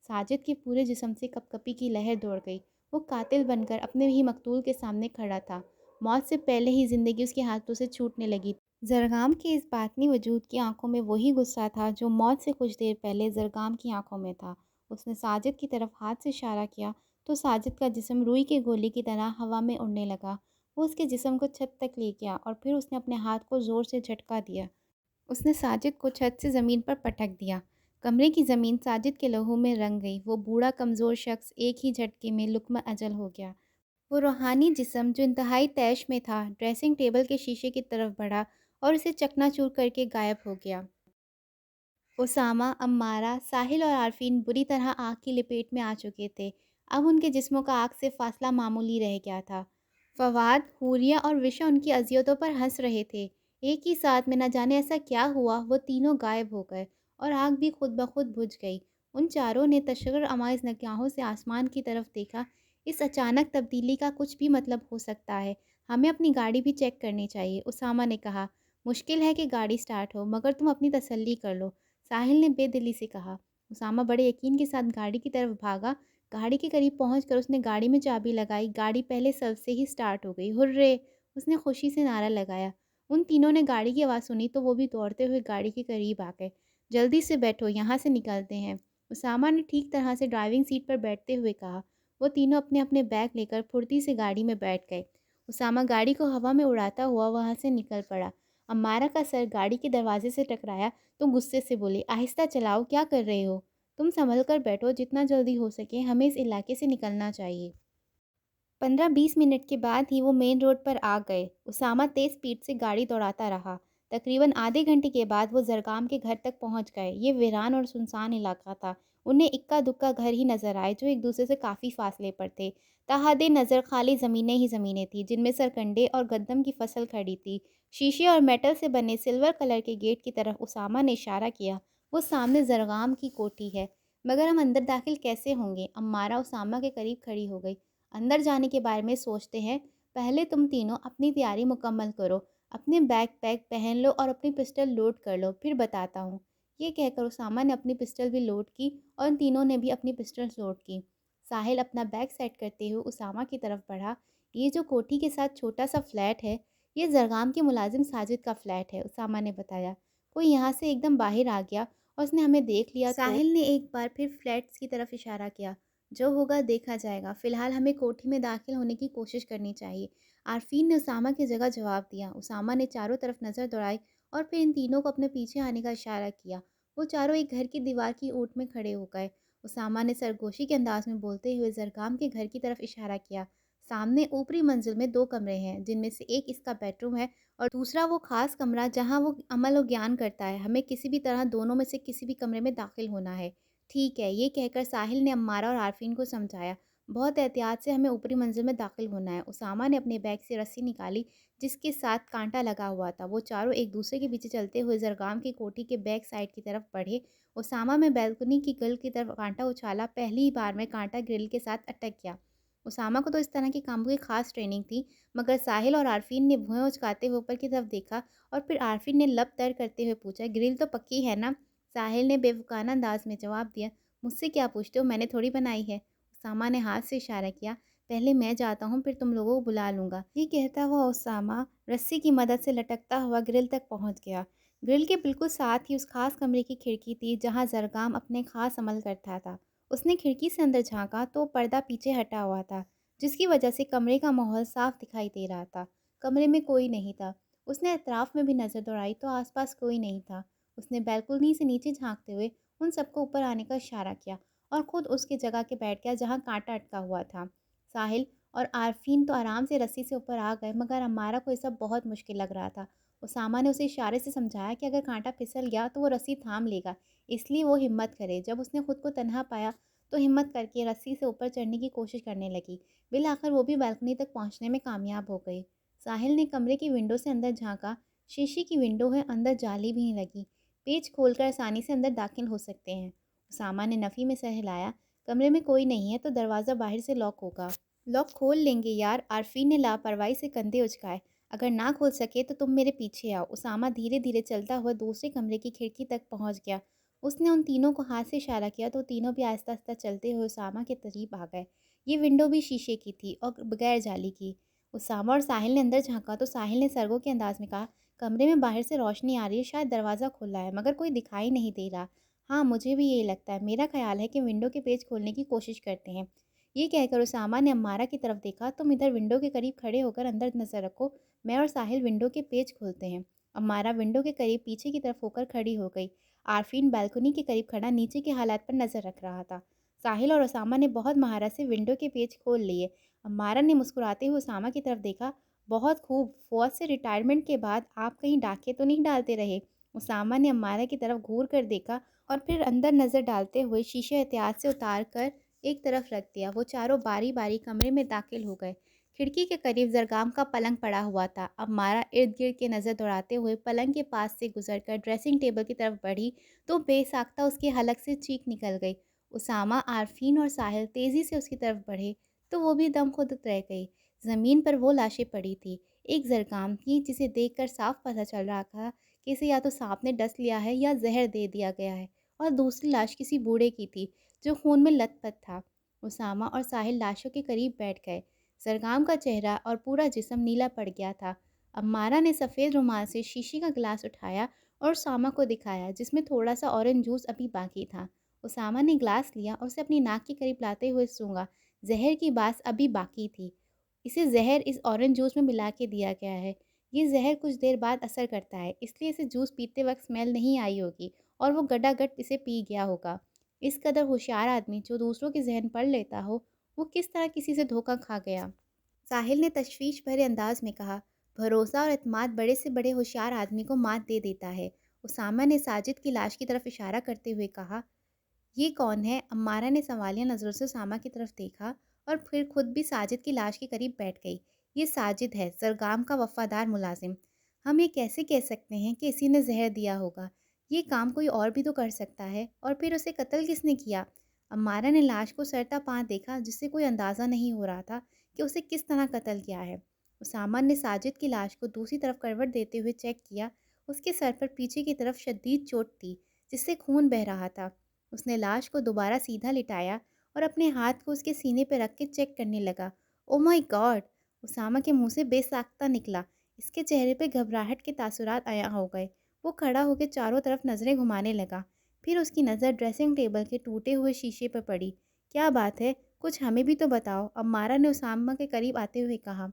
ساجد کے پورے جسم سے کپ کپی کی لہر دوڑ گئی۔ وہ قاتل بن کر اپنے ہی مقتول کے سامنے کھڑا تھا۔ موت سے پہلے ہی زندگی اس کے ہاتھوں سے چھوٹنے لگی۔ زرگام کے اس باطنی وجود کی آنکھوں میں وہی غصہ تھا جو موت سے کچھ دیر پہلے زرگام کی آنکھوں میں تھا۔ اس نے ساجد کی طرف ہاتھ سے اشارہ کیا تو ساجد کا جسم روئی کے گولے کی طرح ہوا میں اڑنے لگا۔ وہ اس کے جسم کو چھت تک لے گیا اور پھر اس نے اپنے ہاتھ کو زور سے جھٹکا دیا۔ اس نے ساجد کو چھت سے زمین پر پٹک دیا۔ کمرے کی زمین ساجد کے لہو میں رنگ گئی۔ وہ بوڑھا کمزور شخص ایک ہی جھٹکے میں لقمہ اجل ہو گیا۔ وہ روحانی جسم جو انتہائی طیش میں تھا، ڈریسنگ ٹیبل کے شیشے کی طرف بڑھا اور اسے چکنا چور کر کے غائب ہو گیا۔ اسامہ، امارہ، ساحل اور عارفین بری طرح آگ کی لپیٹ میں آ چکے تھے۔ اب ان کے جسموں کا آگ سے فاصلہ معمولی رہ گیا تھا۔ فواد، حوریہ اور وشا ان کی اذیتوں پر ہنس رہے تھے۔ ایک ہی ساتھ میں نہ جانے ایسا کیا ہوا، وہ تینوں غائب ہو گئے اور آگ بھی خود بخود بجھ گئی۔ ان چاروں نے تشویش آمیز نگاہوں سے آسمان کی طرف دیکھا۔ اس اچانک تبدیلی کا کچھ بھی مطلب ہو سکتا ہے، ہمیں اپنی گاڑی بھی چیک کرنی چاہیے، اسامہ نے کہا۔ مشکل ہے کہ گاڑی سٹارٹ ہو، مگر تم اپنی تسلی کر لو، ساحل نے بے دلی سے کہا۔ اسامہ بڑے یقین کے ساتھ گاڑی کی طرف بھاگا۔ گاڑی کے قریب پہنچ کر اس نے گاڑی میں چابی لگائی۔ گاڑی پہلے سرو سے ہی سٹارٹ ہو گئی۔ ہرے! اس نے خوشی سے نعرہ لگایا۔ ان تینوں نے گاڑی کی آواز سنی تو وہ بھی دوڑتے ہوئے گاڑی کے قریب آ گئے۔ جلدی سے بیٹھو، یہاں سے نکلتے ہیں، اسامہ نے ٹھیک طرح سے ڈرائیونگ سیٹ پر بیٹھتے ہوئے کہا۔ وہ تینوں اپنے اپنے بیگ لے کر پھرتی سے گاڑی میں بیٹھ گئے۔ اسامہ گاڑی کو ہوا میں اڑاتا ہوا وہاں سے نکل پڑا۔ امارہ کا سر گاڑی کے دروازے سے ٹکرایا تو غصے سے بولی، آہستہ چلاؤ، کیا کر رہے ہو؟ تم سنبھل کر بیٹھو، جتنا جلدی ہو سکے ہمیں اس علاقے سے نکلنا چاہیے۔ 15-20 منٹ کے بعد ہی وہ مین روڈ پر آ گئے۔ اسامہ تیز سپیڈ سے گاڑی دوڑاتا رہا۔ تقریباً آدھے گھنٹے کے بعد وہ زرگام کے گھر تک پہنچ گئے۔ یہ ویران اور سنسان علاقہ تھا۔ انہیں اکا دکا گھر ہی نظر آئے جو ایک دوسرے سے کافی فاصلے پر تھے۔ تحت نظر خالی زمینیں ہی زمینیں تھیں، جن میں سرکنڈے اور گندم کی فصل کھڑی تھی۔ شیشے اور میٹل سے بنے سلور کلر کے گیٹ کی طرف اسامہ نے اشارہ کیا۔ وہ سامنے زرگام کی کوٹھی ہے، مگر ہم اندر داخل کیسے ہوں گے؟ امارہ اسامہ کے قریب کھڑی ہو گئی۔ اندر جانے کے بارے میں سوچتے ہیں، پہلے تم تینوں اپنی تیاری مکمل کرو، اپنے بیگ پیک پہن لو اور اپنی پسٹل لوڈ کر لو، پھر بتاتا ہوں۔ یہ کہہ کر اسامہ نے اپنی پسٹل بھی لوڈ کی اور ان تینوں نے بھی اپنی پسٹل لوڈ کی۔ ساحل اپنا بیگ سیٹ کرتے ہوئے اسامہ کی طرف بڑھا۔ یہ جو کوٹھی کے ساتھ چھوٹا سا فلیٹ ہے، یہ زرگام کے ملازم ساجد کا فلیٹ ہے، اسامہ نے بتایا۔ کوئی یہاں سے ایک دم باہر آ گیا اور اس نے ہمیں دیکھ لیا۔ ساحل نے ایک بار پھر فلیٹس کی طرف اشارہ کیا۔ جو ہوگا دیکھا جائے گا، فی الحال ہمیں کوٹھی میں داخل ہونے کی کوشش کرنی چاہیے، عارفین نے اسامہ کی جگہ جواب دیا۔ اسامہ نے چاروں طرف نظر دوڑائی اور پھر ان تینوں کو اپنے پیچھے آنے کا اشارہ کیا۔ وہ چاروں ایک گھر کی دیوار کی اوٹ میں کھڑے ہو گئے۔ اسامہ نے سرگوشی کے انداز میں بولتے ہوئے زرگام کے گھر کی طرف اشارہ کیا۔ سامنے اوپری منزل میں 2 کمرے ہیں، جن میں سے ایک اس کا بیڈ روم ہے اور دوسرا وہ خاص کمرہ جہاں وہ عمل و گیان کرتا ہے۔ ہمیں کسی بھی طرح دونوں میں سے کسی بھی کمرے میں داخل ہونا ہے۔ ٹھیک ہے، یہ کہہ کر ساحل نے عمارہ اور عارفین کو سمجھایا۔ بہت احتیاط سے ہمیں اوپری منزل میں داخل ہونا ہے۔ اسامہ نے اپنے بیگ سے رسی نکالی جس کے ساتھ کانٹا لگا ہوا تھا۔ وہ چاروں ایک دوسرے کے پیچھے چلتے ہوئے زرگام کی کوٹھی کے بیک سائڈ کی طرف بڑھے۔ اسامہ میں بیلکنی کی گرل کی طرف کانٹا اچھالا۔ پہلی بار میں کانٹا گرل کے ساتھ اٹک گیا۔ اسامہ کو تو اس طرح کے کاموں کی خاص ٹریننگ تھی، مگر ساحل اور عارفین نے بھویں اچکاتے ہوئے اوپر کی طرف دیکھا اور پھر عارفین نے لب تر کرتے ہوئے پوچھا، گرل تو پکی ہے نا؟ ساحل نے بے وقانہ انداز میں جواب دیا، مجھ سے کیا پوچھتے ہو، میں نے تھوڑی بنائی ہے۔ اسامہ نے ہاتھ سے اشارہ کیا، پہلے میں جاتا ہوں پھر تم لوگوں کو بلا لوں گا۔ یہ کہتا ہوا اسامہ رسی کی مدد سے لٹکتا ہوا گرل تک پہنچ گیا۔ گرل کے بالکل ساتھ ہی اس خاص کمرے کی کھڑکی تھی جہاں زرگام اپنے خاص عمل کرتا تھا۔ اس نے کھڑکی سے اندر جھانکا تو پردہ پیچھے ہٹا ہوا تھا، جس کی وجہ سے کمرے کا ماحول صاف دکھائی دے رہا تھا۔ کمرے میں کوئی نہیں تھا۔ اس نے اطراف میں بھی نظر دوڑائی تو آس پاس کوئی نہیں تھا۔ اس نے بیلکونی سے نیچے جھانکتے ہوئے ان سب کو اوپر آنے کا اشارہ کیا اور خود اس کی جگہ کے بیٹھ گیا جہاں کانٹا اٹکا ہوا تھا۔ ساحل اور عارفین تو آرام سے رسی سے اوپر آ گئے، مگر عمارہ کو یہ سب بہت مشکل لگ رہا تھا۔ اسامہ نے اسے اشارے سے سمجھایا کہ اگر کانٹا پھسل گیا تو وہ رسی تھام لے گا، اس لیے وہ ہمت کرے۔ جب اس نے خود کو تنہا پایا تو ہمت کر کے رسی سے اوپر چڑھنے کی کوشش کرنے لگی۔ بالآخر وہ بھی بالکنی تک پہنچنے میں کامیاب ہو گئی۔ ساحل نے کمرے کی ونڈو سے اندر جھانکا۔ شیشے کی ونڈو ہے، اندر جالی بھی نہیں لگی، پیچ کھول کر آسانی سے اندر داخل ہو سکتے ہیں۔ اسامہ نے نفی میں سر ہلایا، کمرے میں کوئی نہیں ہے تو دروازہ باہر سے لاک ہوگا۔ لاک کھول لیں گے یار، عارفین نے لاپرواہی سے کندھے اچکائے۔ اگر نہ کھول سکے تو تم میرے پیچھے آؤ۔ اسامہ دھیرے دھیرے چلتا ہوا دوسرے کمرے کی کھڑکی تک پہنچ گیا۔ اس نے ان تینوں کو ہاتھ سے اشارہ کیا تو تینوں بھی آہستہ آہستہ چلتے ہوئے اسامہ کے قریب آ گئے۔ یہ ونڈو بھی شیشے کی تھی اور بغیر جالی کی۔ اسامہ اور ساحل نے اندر جھانکا تو ساحل نے سرگو کے انداز میں کہا، کمرے میں باہر سے روشنی آ رہی ہے، شاید دروازہ کھلا ہے مگر کوئی دکھائی نہیں دے رہا۔ ہاں مجھے بھی یہی لگتا ہے، میرا خیال ہے کہ ونڈو کے پیچ کھولنے کی کوشش کرتے ہیں۔ یہ کہہ کر اسامہ نے عمارہ کی طرف دیکھا، تم ادھر ونڈو کے قریب کھڑے ہو کر اندر نظر رکھو، میں اور ساحل ونڈو کے پیچ کھولتے ہیں۔ عمارہ ونڈو کے قریب پیچھے کی طرف ہو کر کھڑی ہو گئی۔ عارفین بالکنی کے قریب کھڑا نیچے کے حالات پر نظر رکھ رہا تھا۔ ساحل اور اسامہ نے بہت مہارت سے ونڈو کے پیچ کھول لیے۔ عمارہ نے مسکراتے ہوئے اسامہ کی طرف دیکھا، بہت خوب، فوج سے ریٹائرمنٹ کے بعد آپ کہیں ڈاکے تو نہیں ڈالتے رہے؟ اسامہ نے عمارہ کی طرف گھور کر دیکھا اور پھر اندر نظر ڈالتے ہوئے شیشہ احتیاط سے اتار کر ایک طرف رکھ دیا۔ وہ چاروں باری باری کمرے میں داخل ہو گئے۔ کھڑکی کے قریب زرگام کا پلنگ پڑا ہوا تھا۔ عمارہ ارد گرد کے نظر دوڑاتے ہوئے پلنگ کے پاس سے گزر کر ڈریسنگ ٹیبل کی طرف بڑھی تو بے ساختہ اس کے حلق سے چیخ نکل گئی۔ اسامہ، عارفین اور ساحل تیزی سے اس کی طرف بڑھے تو وہ بھی دم خود رہ گئی۔ زمین پر وہ لاشیں پڑی تھی، ایک زرگام کی جسے دیکھ کر صاف پتہ چل رہا تھا کہ اسے یا تو سانپ نے ڈس لیا ہے یا زہر دے دیا گیا ہے، اور دوسری لاش کسی بوڑھے کی تھی جو خون میں لت پت تھا۔ اسامہ اور ساحل لاشوں کے قریب بیٹھ گئے۔ زرگام کا چہرہ اور پورا جسم نیلا پڑ گیا تھا۔ عمارہ نے سفید رومال سے شیشے کا گلاس اٹھایا اور اسامہ کو دکھایا جس میں تھوڑا سا اورنج جوس ابھی باقی تھا۔ اسامہ نے گلاس لیا اور اسے اپنی ناک کے قریب لاتے ہوئے سونگھا۔ زہر کی باس ابھی باقی تھی، اسے زہر اس اورنج جوس میں ملا کے دیا گیا ہے۔ یہ زہر کچھ دیر بعد اثر کرتا ہے، اس لیے اسے جوس پیتے وقت اسمیل نہیں آئی ہوگی اور وہ گڈا گڈ اسے پی گیا ہوگا۔ اس قدر ہوشیار آدمی جو دوسروں کے ذہن پڑھ لیتا ہو، وہ کس طرح کسی سے دھوکہ کھا گیا؟ ساحل نے تشویش بھرے انداز میں کہا، بھروسہ اور اعتماد بڑے سے بڑے ہوشیار آدمی کو مات دے دیتا ہے۔ اسامہ نے ساجد کی لاش کی طرف اشارہ کرتے ہوئے کہا، یہ کون ہے؟ عمارہ نے سوالیہ نظروں سے اسامہ کی طرف دیکھا اور پھر خود بھی ساجد کی لاش کے قریب بیٹھ گئی۔ یہ ساجد ہے، زرگام کا وفادار ملازم۔ ہم یہ کیسے کہہ سکتے ہیں کہ اسی نے زہر دیا ہوگا؟ یہ کام کوئی اور بھی تو کر سکتا ہے، اور پھر اسے قتل کس نے کیا؟ امارہ نے لاش کو سرتا پاں دیکھا، جس سے کوئی اندازہ نہیں ہو رہا تھا کہ اسے کس طرح قتل کیا ہے۔ اسامہ نے ساجد کی لاش کو دوسری طرف کروٹ دیتے ہوئے چیک کیا۔ اس کے سر پر پیچھے کی طرف شدید چوٹ تھی، جس سے خون بہہ رہا تھا۔ اس نے لاش کو دوبارہ سیدھا لٹایا اور اپنے ہاتھ کو اس کے سینے پہ رکھ کے چیک کرنے لگا۔ او مائی گاڈ! اسامہ کے منہ سے بے ساختہ نکلا۔ اس کے چہرے پہ گھبراہٹ کے تاثرات عیاں ہو گئے۔ وہ کھڑا ہو کے چاروں طرف نظریں گھمانے لگا۔ پھر اس کی نظر ڈریسنگ ٹیبل کے ٹوٹے ہوئے شیشے پر پڑی۔ کیا بات ہے؟ کچھ ہمیں بھی تو بتاؤ، امارہ نے اسامہ کے قریب آتے ہوئے کہا۔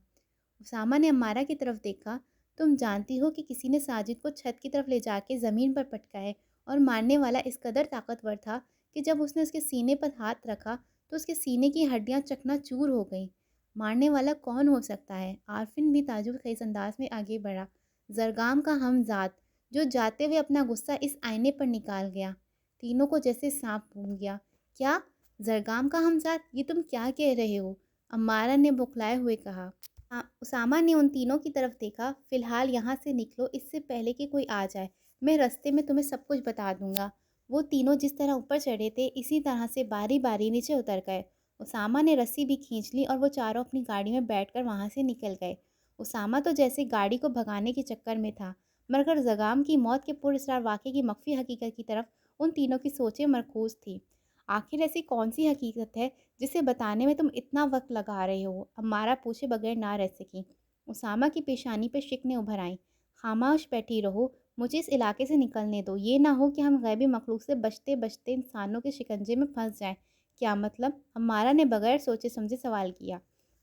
اسامہ نے امارہ کی طرف دیکھا۔ تم جانتی ہو کہ کسی نے ساجد کو چھت کی طرف لے جا کے زمین پر پٹکا ہے، اور مارنے والا اس قدر طاقتور تھا کہ جب اس نے اس کے سینے پر ہاتھ رکھا تو اس کے سینے کی ہڈیاں چکنا چور ہو گئیں۔ مارنے والا کون ہو سکتا ہے؟ عارفین بھی تعجب خیز انداز میں آگے بڑھا۔ زرگام کا ہمزاد، جو جاتے ہوئے اپنا غصہ اس آئینے پر نکال گیا۔ تینوں کو جیسے سانپ بھون گیا۔ کیا؟ زرگام کا ہمزاد؟ یہ تم کیا کہہ رہے ہو؟ امارہ نے بوکھلائے ہوئے کہا۔ اسامہ نے ان تینوں کی طرف دیکھا۔ فی الحال یہاں سے نکلو، اس سے پہلے کہ کوئی آ جائے۔ میں رستے میں تمہیں سب کچھ بتا دوں گا۔ وہ تینوں جس طرح اوپر چڑھے تھے، اسی طرح سے باری باری نیچے اتر گئے۔ اسامہ نے رسی بھی کھینچ لی اور وہ چاروں اپنی گاڑی میں بیٹھ کر وہاں سے نکل گئے۔ اسامہ تو جیسے گاڑی کو بھگانے کے چکر میں تھا، مگر زرگام کی موت کے پراسرار واقعے کی مخفی حقیقت کی طرف ان تینوں کی سوچیں مرکوز تھیں۔ آخر ایسی کون سی حقیقت ہے جسے بتانے میں تم اتنا وقت لگا رہے ہو؟ امارہ پوچھے بغیر نہ رہ سکی۔ اسامہ کی پیشانی پہ شکنیں ابھر آئیں۔ خاموش بیٹھی رہو، مجھے اس علاقے سے نکلنے دو۔ یہ نہ ہو کہ ہم غیبی مخلوق سے بچتے بچتے انسانوں کے شکنجے میں پھنس جائیں۔ کیا مطلب؟ امارہ نے بغیر سوچے سمجھے سوال کیا۔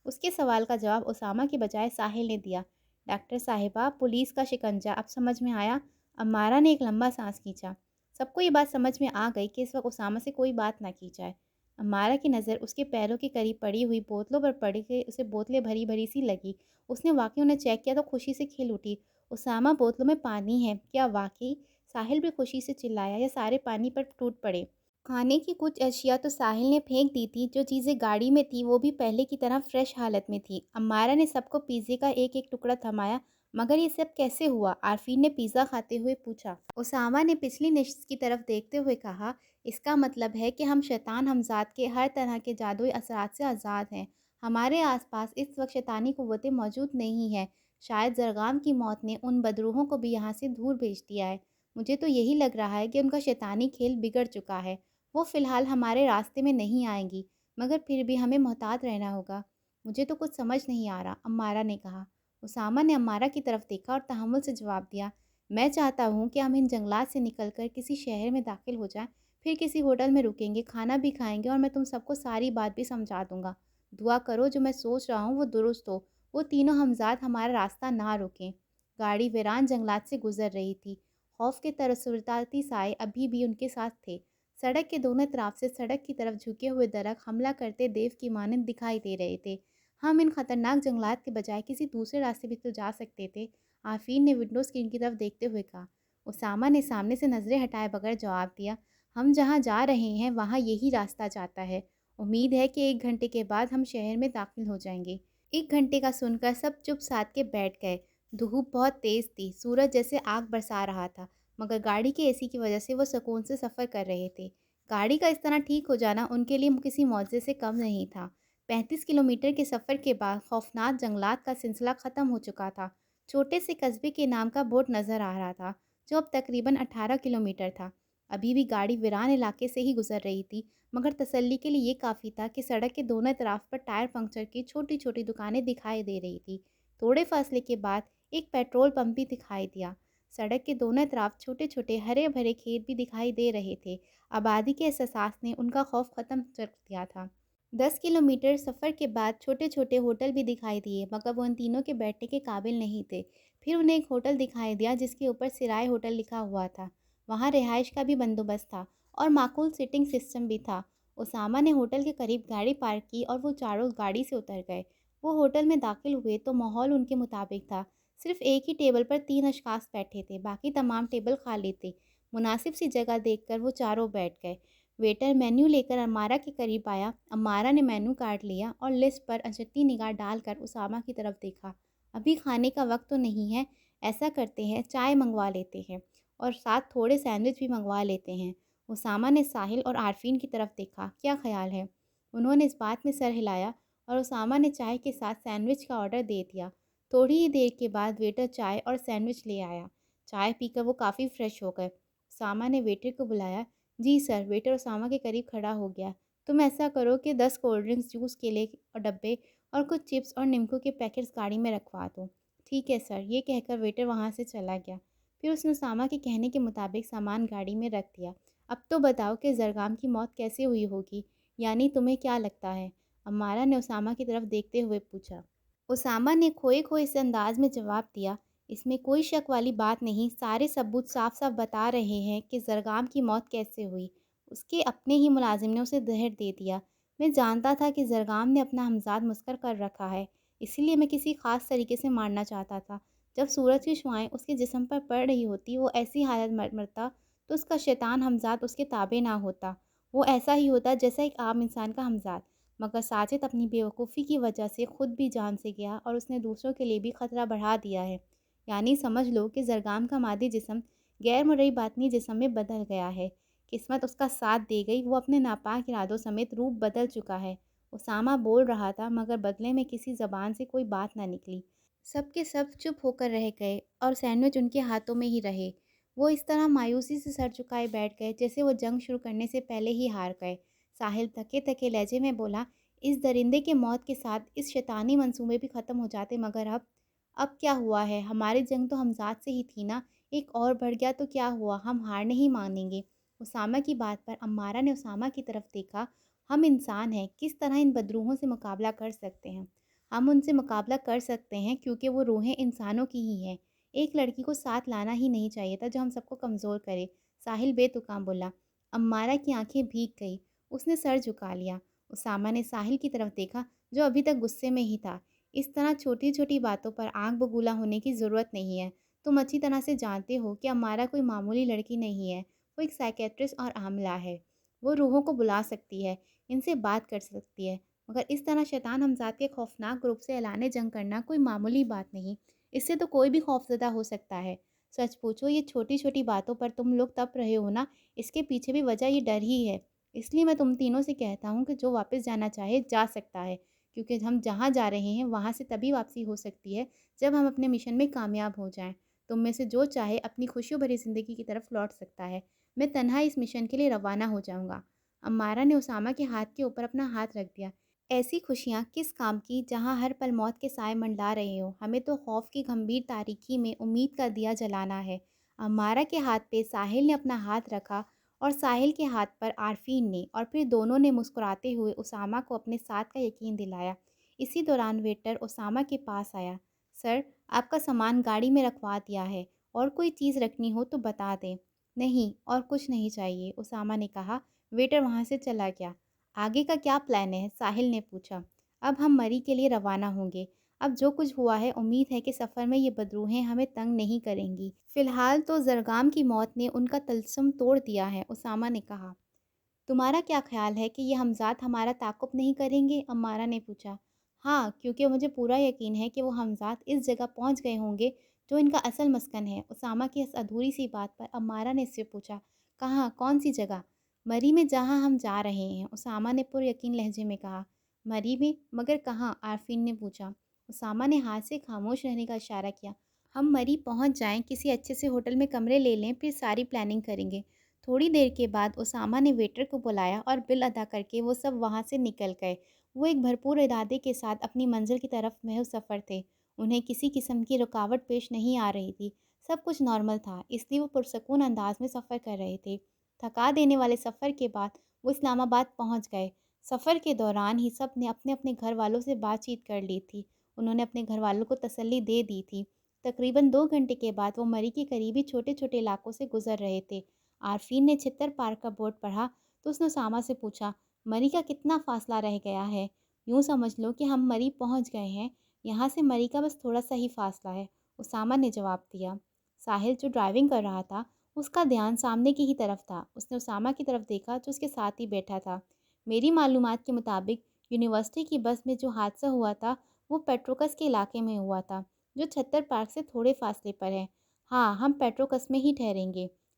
اس کے سوال کا جواب اسامہ کے بجائے ساحل نے دیا۔ ڈاکٹر صاحبہ، پولیس کا شکنجہ اب سمجھ میں آیا؟ امارہ نے ایک لمبا سانس کھینچا۔ سب کو یہ بات سمجھ میں آ گئی کہ اس وقت اسامہ سے کوئی بات نہ کی جائے۔ امارہ کی نظر اس کے پیروں کے قریب پڑی ہوئی بوتلوں پر پڑی کہ اسے بوتلیں بھری بھری سی لگی۔ اس نے واقعی انہیں چیک کیا تو خوشی سے کھل اٹھی۔ اسامہ، بوتلوں میں پانی ہے۔ کیا واقعی؟ ساحل بھی خوشی سے چلایا۔ یا سارے پانی پر ٹوٹ پڑے؟ کھانے کی کچھ اشیاء تو ساحل نے پھینک دی تھی، جو چیزیں گاڑی میں تھی وہ بھی پہلے کی طرح فریش حالت میں تھی۔ امارہ نے سب کو پیزے کا ایک ایک ٹکڑا تھمایا۔ مگر یہ سب کیسے ہوا؟ عارفین نے پیزا کھاتے ہوئے پوچھا۔ اسامہ نے پچھلی نشست کی طرف دیکھتے ہوئے کہا، اس کا مطلب ہے کہ ہم شیطان ہمزاد کے ہر طرح کے جادوئی اثرات سے آزاد ہیں۔ ہمارے آس پاس اس وقت شیطانی قوتیں موجود نہیں ہیں۔ شاید زرگام کی موت نے ان بدروحوں کو بھی یہاں سے دور بھیج دیا ہے۔ مجھے تو یہی لگ رہا ہے کہ ان کا شیطانی کھیل بگڑ چکا ہے۔ وہ فی الحال ہمارے راستے میں نہیں آئیں گی، مگر پھر بھی ہمیں محتاط رہنا ہوگا۔ مجھے تو کچھ سمجھ نہیں آ رہا، امارہ نے کہا۔ اسامہ نے امارہ کی طرف دیکھا اور تحمل سے جواب دیا، میں چاہتا ہوں کہ ہم ان جنگلات سے نکل کر کسی شہر میں داخل ہو جائیں، پھر کسی ہوٹل میں رکیں گے، کھانا بھی کھائیں گے، اور میں تم سب کو ساری بات بھی سمجھا دوں گا۔ دعا کرو جو میں سوچ رہا ہوں وہ درست ہو، وہ تینوں ہمزاد ہمارا راستہ نہ روکیں۔ گاڑی ویران جنگلات سے گزر رہی تھی۔ خوف کے ترسراتی سائے ابھی بھی ان کے ساتھ تھے۔ سڑک کے دونوں طرف سے سڑک کی طرف جھکے ہوئے درخت حملہ کرتے دیو کی مانند دکھائی دے رہے تھے۔ ہم ان خطرناک جنگلات کے بجائے کسی دوسرے راستے بھی تو جا سکتے تھے، عارفین نے ونڈو اسکرین کی طرف دیکھتے ہوئے کہا۔ اسامہ نے سامنے سے نظریں ہٹائے بغیر جواب دیا، ہم جہاں جا رہے ہیں وہاں یہی راستہ جاتا ہے۔ امید ہے کہ 1 گھنٹے کے بعد ہم شہر میں داخل ہو جائیں گے۔ 1 گھنٹے کا سن کر سب چپ سادھ کے بیٹھ گئے۔ دھوپ بہت تیز تھی، سورج جیسے آگ برسا رہا تھا، مگر گاڑی کے اے سی کی وجہ سے وہ سکون سے سفر کر رہے تھے۔ گاڑی کا اس طرح ٹھیک ہو جانا ان کے لیے کسی معجزے سے کم نہیں تھا۔ 35 کلومیٹر کے سفر کے بعد خوفناک جنگلات کا سلسلہ ختم ہو چکا تھا۔ چھوٹے سے قصبے کے نام کا بورڈ نظر آ رہا تھا، جو اب تقریباً 18 کلومیٹر تھا۔ ابھی بھی گاڑی ویران علاقے سے ہی گزر رہی تھی، مگر تسلی کے لیے یہ کافی تھا کہ سڑک کے دونوں طرف پر ٹائر پنکچر کی چھوٹی چھوٹی دکانیں دکھائی دے رہی تھی۔ تھوڑے فاصلے کے بعد ایک پیٹرول پمپ بھی دکھائی دیا۔ سڑک کے دونوں طرف چھوٹے چھوٹے ہرے بھرے کھیت بھی دکھائی دے رہے تھے۔ آبادی کے احساس نے ان کا خوف ختم کر دیا تھا۔ 10 کلومیٹر سفر کے بعد چھوٹے چھوٹے ہوٹل بھی دکھائی دیے، مگر وہ ان تینوں کے بیٹھنے کے قابل نہیں تھے۔ پھر انہیں ایک ہوٹل دکھائی دیا جس کے اوپر سرائے ہوٹل لکھا ہوا تھا۔ وہاں رہائش کا بھی بندوبست تھا اور معقول سیٹنگ سسٹم بھی تھا۔ اسامہ نے ہوٹل کے قریب گاڑی پارک کی اور وہ چاروں گاڑی سے اتر گئے۔ وہ ہوٹل میں داخل ہوئے تو ماحول ان کے مطابق تھا۔ صرف ایک ہی ٹیبل پر 3 اشخاص بیٹھے تھے، باقی تمام ٹیبل خالی تھے۔ مناسب سی جگہ دیکھ کر وہ چاروں بیٹھ گئے۔ ویٹر مینیو لے کر امارہ کے قریب آیا۔ امارہ نے مینیو کارڈ لیا اور لسٹ پر اچھتی نگاہ ڈال کر اسامہ کی طرف دیکھا۔ ابھی کھانے کا وقت تو نہیں ہے، ایسا کرتے ہیں چائے منگوا لیتے ہیں اور ساتھ تھوڑے سینڈوچ بھی منگوا لیتے ہیں۔ اسامہ نے ساحل اور عارفین کی طرف دیکھا۔ کیا خیال ہے؟ انہوں نے اس بات میں سر ہلایا اور اسامہ نے چائے کے ساتھ سینڈوچ کا آرڈر دے دیا۔ تھوڑی ہی دیر کے بعد ویٹر چائے اور سینڈوچ لے آیا۔ چائے پی کر وہ کافی فریش ہو گئے۔ اسامہ نے ویٹر کو بلایا۔ جی سر، ویٹر اسامہ کے قریب کھڑا ہو گیا۔ تم ایسا کرو کہ 10 کولڈ ڈرنکس، جوس کے لے اور ڈبے اور کچھ چپس اور نمکوں کے پیکٹس گاڑی میں رکھوا دو۔ ٹھیک ہے سر، یہ کہہ کر ویٹر وہاں سے چلا گیا۔ پھر اس نے اسامہ کے کہنے کے مطابق سامان گاڑی میں رکھ دیا۔ اب تو بتاؤ کہ زرگام کی موت کیسے ہوئی ہوگی؟ یعنی تمہیں کیا لگتا ہے؟ عمارہ نے اسامہ کی طرف دیکھتے ہوئے پوچھا۔ اسامہ نے کھوئے کھوئے سے انداز میں جواب دیا، اس میں کوئی شک والی بات نہیں، سارے ثبوت صاف صاف بتا رہے ہیں کہ زرگام کی موت کیسے ہوئی۔ اس کے اپنے ہی ملازم نے اسے زہر دے دیا۔ میں جانتا تھا کہ زرگام نے اپنا ہمزاد مسخر کر رکھا ہے، اسی لیے میں کسی خاص طریقے سے مارنا چاہتا تھا۔ جب سورج کی شعاعیں اس کے جسم پر پڑ رہی ہوتی وہ ایسی حالت مرتا تو اس کا شیطان ہمزاد اس کے تابع نہ ہوتا، وہ ایسا ہی ہوتا جیسا ایک عام انسان کا ہمزاد۔ مگر ساجد اپنی بیوقوفی کی وجہ سے خود بھی جان سے گیا اور اس نے دوسروں کے لیے بھی خطرہ بڑھا دیا ہے۔ یعنی سمجھ لو کہ زرگام کا مادی جسم غیر مرئی باطنی جسم میں بدل گیا ہے۔ قسمت اس کا ساتھ دے گئی، وہ اپنے ناپاک ارادوں سمیت روپ بدل چکا ہے۔ اسامہ بول رہا تھا مگر بدلے میں کسی زبان سے کوئی بات نہ نکلی۔ سب کے سب چپ ہو کر رہ گئے اور سینڈوچ ان کے ہاتھوں میں ہی رہے۔ وہ اس طرح مایوسی سے سر جھکائے بیٹھ گئے جیسے وہ جنگ شروع کرنے سے پہلے ہی ہار گئے۔ ساحل تھکے تھکے لہجے میں بولا، اس درندے کے موت کے ساتھ اس شیطانی منصوبے بھی ختم ہو جاتے، مگر اب کیا ہوا ہے؟ ہماری جنگ تو ہمزاد سے ہی تھی نا، ایک اور بڑھ گیا تو کیا ہوا؟ ہم ہار نہیں مانیں گے۔ اسامہ کی بات پر عمارہ نے اسامہ کی طرف دیکھا۔ ہم انسان ہیں، کس طرح ان بدروحوں سے مقابلہ کر سکتے ہیں؟ ہم ان سے مقابلہ کر سکتے ہیں کیونکہ وہ روحیں انسانوں کی ہی ہیں۔ ایک لڑکی کو ساتھ لانا ہی نہیں چاہیے تھا جو ہم سب کو کمزور کرے، ساحل بے تکان بولا۔ عمارہ کی آنکھیں بھیگ گئی، اس نے سر جھکا لیا۔ اسامہ نے ساحل کی طرف دیکھا جو ابھی تک غصے میں ہی تھا۔ اس طرح چھوٹی چھوٹی باتوں پر آنکھ بگولا ہونے کی ضرورت نہیں ہے۔ تم اچھی طرح سے جانتے ہو کہ عمارہ کوئی معمولی لڑکی نہیں ہے، وہ ایک سائیکیٹرسٹ اور عاملہ ہے۔ وہ روحوں کو بلا سکتی ہے، ان سے بات کر سکتی ہے، مگر اس طرح شیطان ہمزاد کے خوفناک گروپ سے اعلان جنگ کرنا کوئی معمولی بات نہیں۔ اس سے تو کوئی بھی خوفزدہ ہو سکتا ہے۔ سچ پوچھو یہ چھوٹی چھوٹی باتوں پر تم لوگ تپ رہے ہو نا، اس کے پیچھے بھی وجہ یہ ڈر ہی ہے۔ اس لیے میں تم تینوں سے کہتا ہوں کہ جو واپس جانا چاہے جا سکتا ہے، کیونکہ ہم جہاں جا رہے ہیں وہاں سے تبھی واپسی ہو سکتی ہے جب ہم اپنے مشن میں کامیاب ہو جائیں۔ تم میں سے جو چاہے اپنی خوشیوں بھری زندگی کی طرف لوٹ سکتا ہے، میں تنہا اس مشن کے لیے روانہ ہو جاؤں گا۔ عمارہ نے اسامہ کے ہاتھ کے اوپر اپنا ہاتھ رکھ دیا۔ ایسی خوشیاں کس کام کی جہاں ہر پل موت کے سائے منڈلا رہے ہو؟ ہمیں تو خوف کی گھنبیر تاریکی میں امید کا دیا جلانا ہے۔ عمارہ کے ہاتھ پہ ساحل نے اپنا ہاتھ رکھا اور ساحل کے ہاتھ پر عارفین نے، اور پھر دونوں نے مسکراتے ہوئے اسامہ کو اپنے ساتھ کا یقین دلایا۔ اسی دوران ویٹر اسامہ کے پاس آیا۔ سر، آپ کا سامان گاڑی میں رکھوا دیا ہے، اور کوئی چیز رکھنی ہو تو بتا دیں۔ نہیں، اور کچھ نہیں چاہیے، اسامہ نے کہا۔ ویٹر وہاں سے چلا گیا۔ آگے کا کیا پلان ہے؟ ساحل نے پوچھا۔ اب ہم مری کے لیے روانہ ہوں گے۔ اب جو کچھ ہوا ہے امید ہے کہ سفر میں یہ بدروحیں ہمیں تنگ نہیں کریں گی۔ فی الحال تو زرگام کی موت نے ان کا طلسم توڑ دیا ہے، اسامہ نے کہا۔ تمہارا کیا خیال ہے کہ یہ ہمزاد ہمارا تعاقب نہیں کریں گے؟ عمارہ نے پوچھا۔ ہاں، کیونکہ مجھے پورا یقین ہے کہ وہ ہمزاد اس جگہ پہنچ گئے ہوں گے جو ان کا اصل مسکن ہے۔ اسامہ کی اس ادھوری سی بات پر عمارہ نے اس سے پوچھا، کہاں؟ کون سی جگہ؟ مری میں، جہاں ہم جا رہے ہیں، اسامہ نے پر یقین لہجے میں کہا۔ مری میں؟ مگر کہاں؟ عارفین نے پوچھا۔ اسامہ نے ہاتھ سے خاموش رہنے کا اشارہ کیا۔ ہم مری پہنچ جائیں، کسی اچھے سے ہوٹل میں کمرے لے لیں، پھر ساری پلاننگ کریں گے۔ تھوڑی دیر کے بعد اسامہ نے ویٹر کو بلایا اور بل ادا کر کے وہ سب وہاں سے نکل گئے۔ وہ ایک بھرپور ارادے کے ساتھ اپنی منزل کی طرف محض سفر تھے۔ انہیں کسی قسم کی رکاوٹ پیش نہیں آ رہی تھی، سب کچھ نارمل تھا، اس لیے وہ پرسکون انداز میں سفر کر رہے تھے۔ تھکا دینے والے سفر کے بعد وہ اسلام آباد پہنچ گئے۔ سفر کے دوران ہی سب نے اپنے اپنے گھر والوں سے بات چیت کر لی تھی۔ انہوں نے اپنے گھر والوں کو تسلی دے دی تھی۔ تقریباً 2 گھنٹے کے بعد وہ مری کے قریبی چھوٹے چھوٹے علاقوں سے گزر رہے تھے۔ عارفین نے چھتر پارک کا بورڈ پڑھا تو اس نے اسامہ سے پوچھا، مری کا کتنا فاصلہ رہ گیا ہے؟ یوں سمجھ لو کہ ہم مری پہنچ گئے ہیں، یہاں سے مری کا بس تھوڑا سا ہی فاصلہ ہے، اسامہ نے جواب دیا۔ ساحل جو ڈرائیونگ کر رہا تھا اس کا دھیان سامنے کی ہی طرف تھا۔ اس نے اسامہ کی طرف دیکھا جو اس کے ساتھ ہی بیٹھا تھا۔ میری معلومات کے مطابق یونیورسٹی کی بس میں جو حادثہ ہوا تھا وہ پیٹروکس کے علاقے میں ہوا تھا، جو چھتر پارک سے تھوڑے فاصلے پر ہے۔ ہاں، ہم پیٹروکس میں ہی ٹھہریں گے۔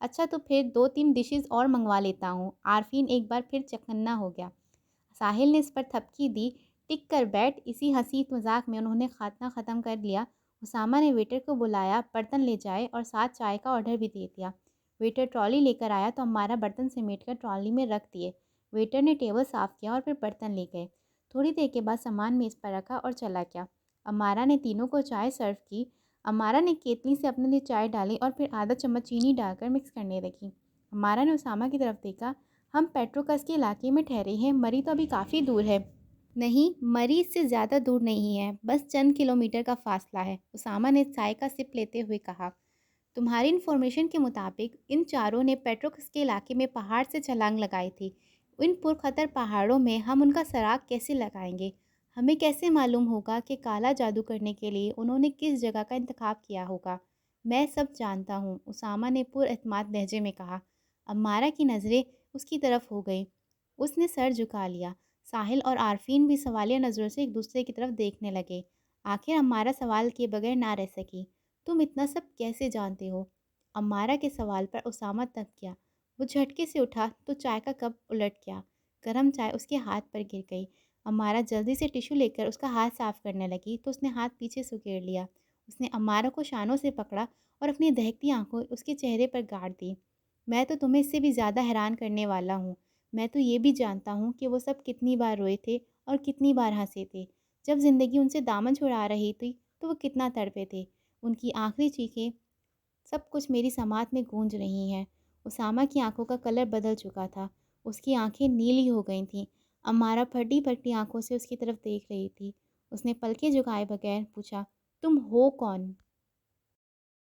اچھا تو پھر 2-3 ڈشز اور منگوا لیتا ہوں۔ عارفین ایک بار پھر چکنا ہو گیا۔ ساحل نے اس پر تھپکی دی۔ ٹک کر بیٹھ۔ اسی ہنسی مذاق میں انہوں نے کھانا ختم کر لیا۔ اسامہ نے ویٹر کو بلایا برتن لے جائے اور ساتھ چائے کا آرڈر بھی دے دیا۔ ویٹر ٹرالی لے کر آیا تو امارا برتن سمیٹ کر ٹرالی میں رکھ دیے۔ ویٹر نے ٹیبل صاف کیا اور پھر برتن لے گئے۔ تھوڑی دیر کے بعد سامان میز پر رکھا اور چلا گیا۔ امارا نے تینوں کو چائے سرو کی۔ امارا نے کیتلی سے اپنے لیے چائے ڈالی اور پھر آدھا چمچ چینی ڈال کر مکس کرنے لگی۔ امارا نے اسامہ کی طرف دیکھا۔ ہم پیٹروکس کے علاقے میں ٹھہرے ہیں، مری تو ابھی کافی دور ہے۔ نہیں، مری اس سے زیادہ دور نہیں ہے، بس چند کلومیٹر کا فاصلہ ہے، اسامہ نے چائے کا سپ لیتے ہوئے کہا۔ تمہاری انفارمیشن کے مطابق ان چاروں نے پیٹروکس کے علاقے میں پہاڑ سے چھلانگ لگائی تھی۔ ان پرخطر پہاڑوں میں ہم ان کا سراغ کیسے لگائیں گے؟ ہمیں کیسے معلوم ہوگا کہ کالا جادو کرنے کے لیے انہوں نے کس جگہ کا انتخاب کیا ہوگا؟ میں سب جانتا ہوں، اسامہ نے پر اعتماد لہجے میں کہا۔ امارا کی نظریں اس کی طرف ہو گئیں۔ اس نے سر جھکا لیا۔ ساحل اور عارفین بھی سوالیہ نظروں سے ایک دوسرے کی طرف دیکھنے لگے۔ آخر امارا سوال کیے بغیر نہ رہ سکی۔ تم اتنا سب کیسے جانتے ہو؟ امارا کے سوال پر اسامہ دب گیا۔ وہ جھٹکے سے اٹھا تو چائے کا کپ الٹ گیا۔ گرم چائے اس کے ہاتھ پر گر گئی۔ امارا جلدی سے ٹیشو لے کر اس کا ہاتھ صاف کرنے لگی تو اس نے ہاتھ پیچھے سکیڑ لیا۔ اس نے امارا کو شانوں سے پکڑا اور اپنی دہکتی آنکھوں اس کے چہرے پر گاڑ دی۔ میں تو تمہیں اس سے بھی زیادہ حیران کرنے والا ہوں۔ میں تو یہ بھی جانتا ہوں کہ وہ سب کتنی بار روئے تھے اور کتنی بار ہنسے تھے۔ جب زندگی ان سے دامن چھڑا رہی تھی تو وہ کتنا تڑپے تھے۔ ان کی آخری چیخیں سب کچھ میری سماعت میں گونج رہی ہیں۔ اسامہ کی آنکھوں کا کلر بدل چکا تھا۔ اس کی آنکھیں نیلی ہو گئی تھیں۔ امارا پھٹی پھٹی آنکھوں سے اس کی طرف دیکھ رہی تھی۔ اس نے پلکیں جھکائے بغیر پوچھا، تم ہو کون؟